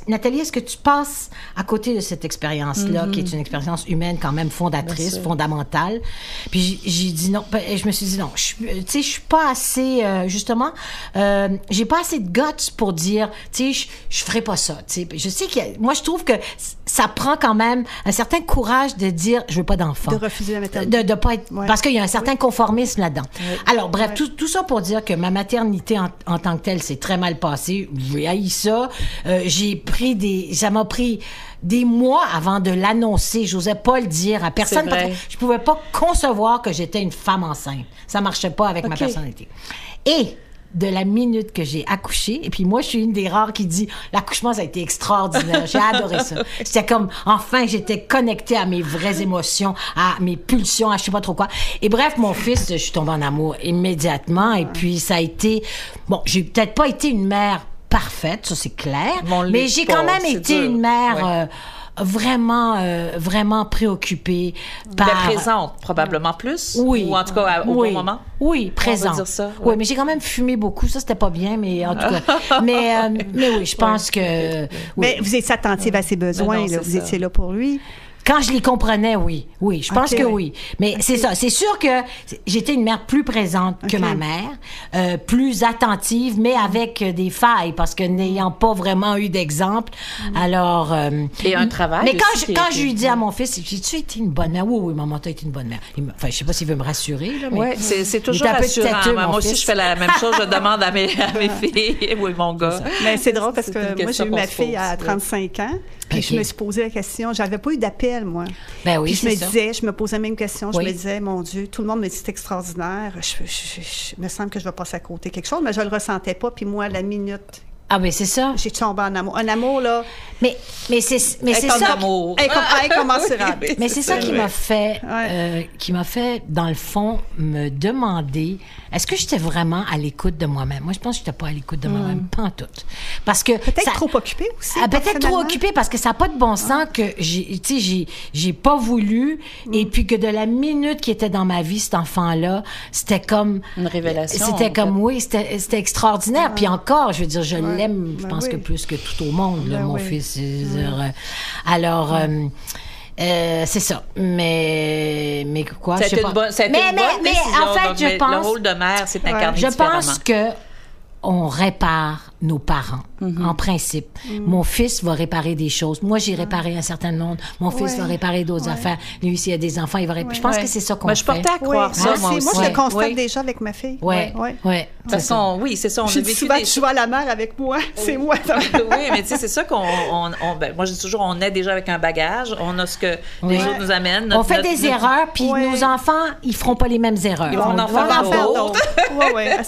Nathalie, est-ce que tu passes à côté de cette expérience-là, qui est une expérience humaine quand même fondatrice, fondamentale? Puis j'ai dit non. Je me suis dit non. Je suis pas assez, justement, j'ai pas assez de guts pour dire, tu sais, je ferai pas ça. Tu sais, je sais que moi, je trouve que ça prend quand même un certain courage de dire, je veux pas d'enfant. De refuser la maternité. De pas être, parce qu'il y a un certain conformisme là-dedans. Oui. Alors, bref, tout ça pour dire que ma maternité en tant que telle s'est très mal passée. J'ai haï ça. Ça m'a pris des mois avant de l'annoncer. J'osais pas le dire à personne parce que je pouvais pas concevoir que j'étais une femme enceinte. Ça marchait pas avec ma personnalité. Et de la minute que j'ai accouché, et puis moi, je suis une des rares qui dit l'accouchement, ça a été extraordinaire. J'ai adoré ça. C'était comme, enfin, j'étais connectée à mes vraies émotions, à mes pulsions, à je sais pas trop quoi. Et bref, mon fils, je suis tombée en amour immédiatement, et puis ça a été... Bon, j'ai peut-être pas été une mère parfaite, ça c'est clair, mais j'ai quand même été une mère vraiment préoccupée par... présente, probablement plus? Oui. Ou en tout cas, au bon moment? Oui, présente. On va dire ça. Oui, mais j'ai quand même fumé beaucoup. Ça, c'était pas bien, mais en tout cas... mais oui, je pense que... Oui. Mais vous étiez attentive à ses besoins, là, vous étiez là pour lui. Quand je les comprenais, oui, je pense que oui. Mais c'est ça, c'est sûr que j'étais une mère plus présente que ma mère, plus attentive, mais avec des failles, parce que n'ayant pas vraiment eu d'exemple, alors... Et un travail. Mais quand je lui dis à mon fils, j'ai-tu été une bonne mère? Oui, maman, t'as été une bonne mère. Enfin, je sais pas s'il veut me rassurer, là, mais... Oui, c'est toujours rassurant. Moi aussi, je fais la même chose, je demande à mes filles, oui, mon gars. Mais c'est drôle, parce que moi, j'ai eu ma fille à 35 ans, puis je me suis posé la question, j'avais pas eu d'appel, moi. Ben oui, puis je me posais la même question. Je me disais, mon Dieu, tout le monde me dit c'est extraordinaire. Il me semble que je vais passer à côté quelque chose, mais je le ressentais pas. Puis moi, la minute... Ah, mais c'est ça. J'ai tombé en amour. Un amour, là... Mais c'est ça... Amour. Incommensurable. Mais c'est ça qui m'a fait, dans le fond, me demander, est-ce que j'étais vraiment à l'écoute de moi-même? Moi, je pense que j'étais pas à l'écoute de moi-même, pas en tout. Parce que... Peut-être trop occupée aussi. Peut-être trop occupée, parce que ça n'a pas de bon sens que j'ai pas voulu, et puis que de la minute qui était dans ma vie, cet enfant-là, c'était comme... Une révélation. C'était comme, oui, c'était extraordinaire. Puis encore, je veux dire, je l'aime, je pense que plus que tout au monde, là, mon fils. Alors, c'est ça. Mais quoi? Ça a été une bonne décision. En fait, je pense... Le rôle de mère, c'est incarné différemment. Je pense que on répare nos parents, en principe. Mon fils va réparer des choses. Moi, j'ai réparé un certain nombre. Mon fils va réparer d'autres affaires. Lui, s'il y a des enfants, il va réparer. Je pense que c'est ça qu'on fait. Je portais à croire ça, moi aussi. Moi, je le constate déjà avec ma fille. Oui. De toute façon, oui, c'est ça. On a vécu souvent, tu vois la mère avec moi. C'est moi. Oui, mais tu sais, c'est ça qu'on... moi, je dis toujours, on est déjà avec un bagage. On a ce que les autres nous amènent. On fait des erreurs, puis nos enfants, ils feront pas les mêmes erreurs. Ils vont en faire d'autres.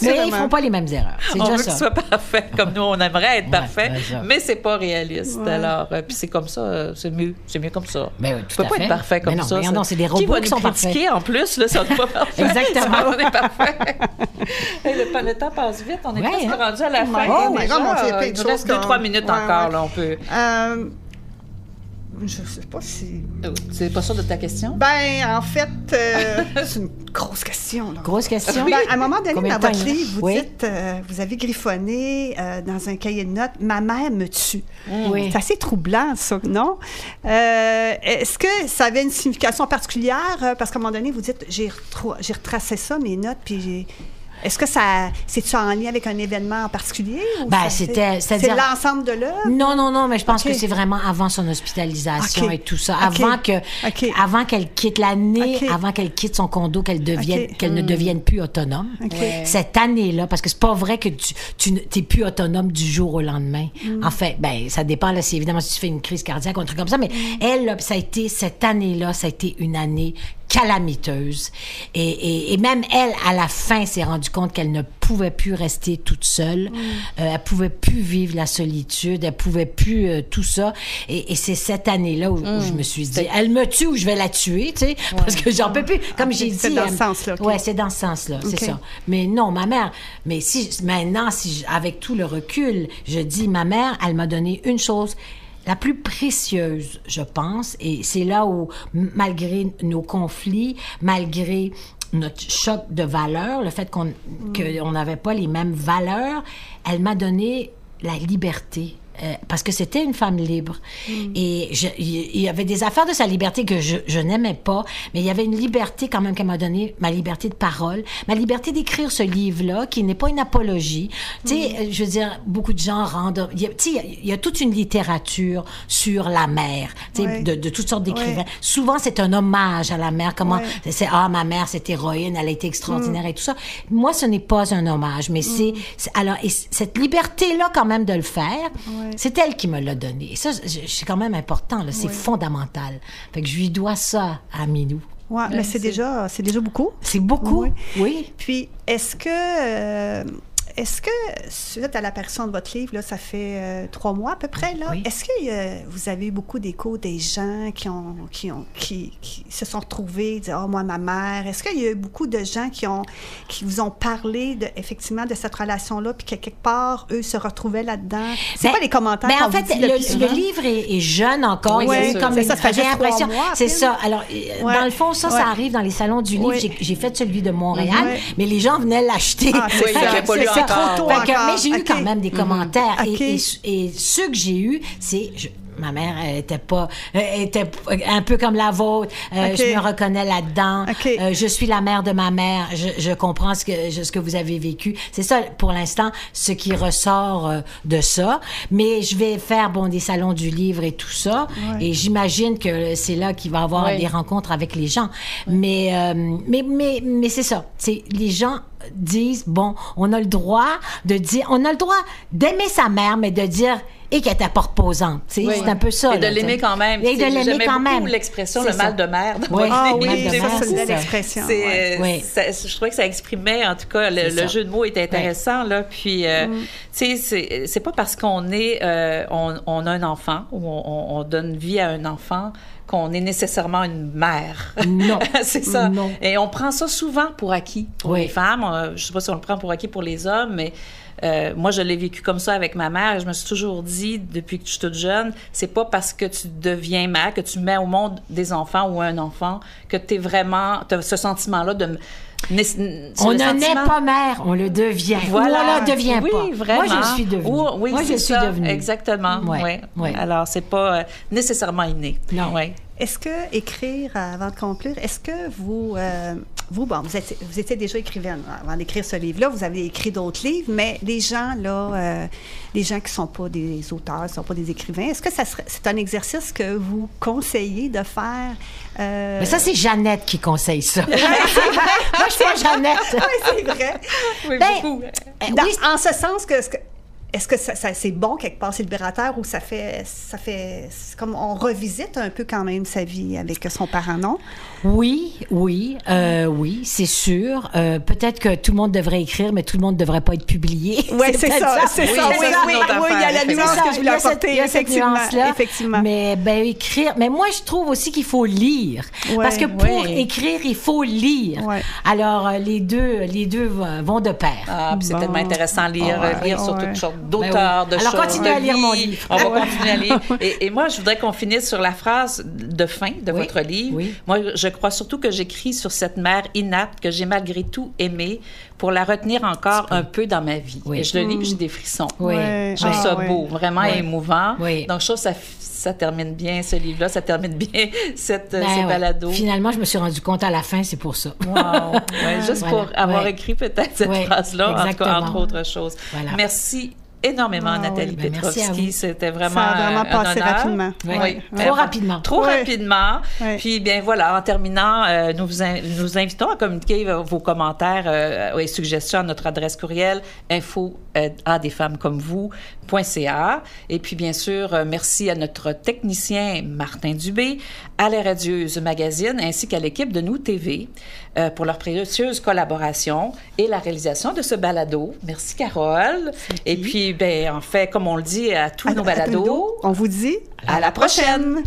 Mais ils feront pas les mêmes erreurs. C'est déjà ça. On veut qu'ils soient parfaits comme nous, on aimerait être parfait, mais c'est pas réaliste. Alors, puis c'est comme ça, c'est mieux comme ça. Mais oui, tu peux pas être parfait comme ça. Non, c'est des robots qui sont parfaits. Qui va nous critiquer en plus, là, ça n'est pas parfait. Exactement. On est parfait. Le temps passe vite, on est presque rendu à la fin. Il nous reste 2-3 minutes encore, là, on peut... Je sais pas si... C'est pas sûr de ta question? Ben, en fait, c'est une grosse question. Là. Grosse question? Ben, à un moment donné, dans votre livre, vous dites, vous avez griffonné dans un cahier de notes, « Ma mère me tue ». Oui. C'est assez troublant, ça, non? Est-ce que ça avait une signification particulière? Parce qu'à un moment donné, vous dites, j'ai retracé ça, mes notes, puis j'ai... Est-ce que c'est-tu en lien avec un événement en particulier? Ou c'est l'ensemble de l'œuvre? Non, mais je pense que c'est vraiment avant son hospitalisation et tout ça. Avant qu'elle quitte l'année, avant qu'elle quitte son condo, qu'elle ne devienne plus autonome. Cette année-là, parce que c'est pas vrai que tu n'es plus autonome du jour au lendemain. En fait, ça dépend, là, évidemment, si tu fais une crise cardiaque ou un truc comme ça, mais elle, là, cette année-là, ça a été une année calamiteuse. Et même elle, à la fin, s'est rendue compte qu'elle ne pouvait plus rester toute seule. Elle pouvait plus vivre la solitude. Elle pouvait plus tout ça. Et c'est cette année-là où je me suis dit, elle me tue ou je vais la tuer, tu sais, parce que j'en peux plus. Comme j'ai dit. C'est dans ce sens-là. Ouais, c'est dans ce sens-là, c'est ça. Mais non, ma mère, maintenant, avec tout le recul, je dis, ma mère, elle m'a donné une chose la plus précieuse, je pense, et c'est là où, malgré nos conflits, malgré notre choc de valeurs, le fait qu'on n'avait pas les mêmes valeurs, elle m'a donné la liberté. Parce que c'était une femme libre. Et il y avait des affaires de sa liberté que je n'aimais pas, mais il y avait une liberté quand même qu'elle m'a donnée, ma liberté de parole, ma liberté d'écrire ce livre-là, qui n'est pas une apologie. Tu sais, je veux dire, beaucoup de gens rendent... Il y a toute une littérature sur la mère, tu sais, de toutes sortes d'écrivains. Souvent, c'est un hommage à la mère. Comment... C'est, ma mère, cette héroïne, elle a été extraordinaire et tout ça. Moi, ce n'est pas un hommage, mais alors, et cette liberté-là, quand même, de le faire... C'est elle qui me l'a donné. Et ça, c'est quand même important, là. C'est fondamental. Fait que je lui dois ça à Minou. Oui, mais c'est déjà beaucoup. C'est beaucoup, oui. Puis, est-ce que, suite à l'apparition de votre livre, là, ça fait 3 mois à peu près, là, est-ce que vous avez eu beaucoup d'échos des gens qui se sont retrouvés, dire « Oh, moi, ma mère ». Est-ce qu'il y a eu beaucoup de gens qui vous ont parlé effectivement de cette relation-là, puis que quelque part, eux, se retrouvaient là-dedans? C'est quoi les commentaires qu'on vous dit le livre est jeune encore. Oui, ça fait juste 3 mois. C'est ça. Alors, dans le fond, ça arrive dans les salons du livre. J'ai fait celui de Montréal, mais les gens venaient l'acheter. C'est ça. Mais j'ai eu quand même des commentaires. Et ceux que j'ai eus, c'est... Ma mère était un peu comme la vôtre. Je me reconnais là-dedans. Je suis la mère de ma mère. Je comprends ce que vous avez vécu. C'est ça, pour l'instant, ce qui ressort de ça. Mais je vais faire, des salons du livre et tout ça. Et j'imagine que c'est là qu'il va y avoir des rencontres avec les gens. Mais c'est ça. Les gens disent, on a le droit d'aimer sa mère, mais de dire... et qu'elle était pas reposante. C'est un peu ça. Et de l'aimer quand même. Et de l'aimer quand même. Beaucoup l'expression « le mal de mère ». C'est l'expression. Je trouvais que ça exprimait, en tout cas, le jeu de mots était intéressant. Là. Puis, tu sais, c'est pas parce qu'on est... on a un enfant ou on donne vie à un enfant qu'on est nécessairement une mère. Non. C'est ça. Non. Et on prend ça souvent pour acquis pour les femmes. Je sais pas si on le prend pour acquis pour les hommes, mais... moi, je l'ai vécu comme ça avec ma mère et je me suis toujours dit, depuis que je suis toute jeune, c'est pas parce que tu deviens mère, que tu mets au monde des enfants ou un enfant, que t'as ce sentiment-là de... On ne naît pas mère, on le devient. Voilà. Ou on ne le devient pas. Oui, vraiment. Moi, je suis devenue. Moi, je suis devenue. Exactement. Oui. Alors, c'est pas nécessairement inné. Non. Est-ce que écrire, avant de conclure, est-ce que vous étiez déjà écrivaine avant d'écrire ce livre-là, vous avez écrit d'autres livres, mais les gens qui ne sont pas des auteurs, ne sont pas des écrivains, est-ce que c'est un exercice que vous conseillez de faire? Mais ça, c'est Jeannette qui conseille ça. Moi, je suis pas Jeannette. Oui, c'est vrai. Oui, beaucoup. En ce sens que... Est-ce que c'est bon quelque part, c'est libérateur, ou ça fait c'est comme on revisite un peu quand même sa vie avec son parent, non? Oui, c'est sûr. Peut-être que tout le monde devrait écrire, mais tout le monde ne devrait pas être publié. Oui, c'est ça. Oui, il y a la nuance que je voulais apporter. Il y a cette nuance-là. Effectivement. Mais écrire. Mais moi, je trouve aussi qu'il faut lire. Parce que pour écrire, il faut lire. Alors, les deux vont de pair. Ah, puis c'est tellement intéressant lire sur toutes sortes d'auteurs, de choses. Alors, continuez à lire mon livre. On va continuer à lire. Et moi, je voudrais qu'on finisse sur la phrase de fin de votre livre. Oui. Moi, je crois surtout que j'écris sur cette mère inapte que j'ai malgré tout aimée pour la retenir encore un peu dans ma vie. Et je le lis, puis j'ai des frissons. Je trouve ça beau, vraiment émouvant. Donc, je trouve que ça termine bien, ce livre-là, ça termine bien ce balado. Finalement, je me suis rendu compte à la fin, c'est pour ça. Wow! Juste pour avoir écrit peut-être cette phrase-là, entre autres choses. Voilà. Merci énormément, Nathalie Petrovski. C'était vraiment ça a vraiment passé rapidement. Trop rapidement. Trop rapidement. Puis, bien voilà, en terminant, nous vous invitons à communiquer vos commentaires et suggestions à notre adresse courriel info@desfemmescommevous.ca. Et puis, bien sûr, merci à notre technicien Martin Dubé, à Les Radieuses Magazine, ainsi qu'à l'équipe de Nous TV pour leur précieuse collaboration et la réalisation de ce balado. Merci, Carole. Et puis, en fait, comme on le dit à tous nos balados, on vous dit à la prochaine.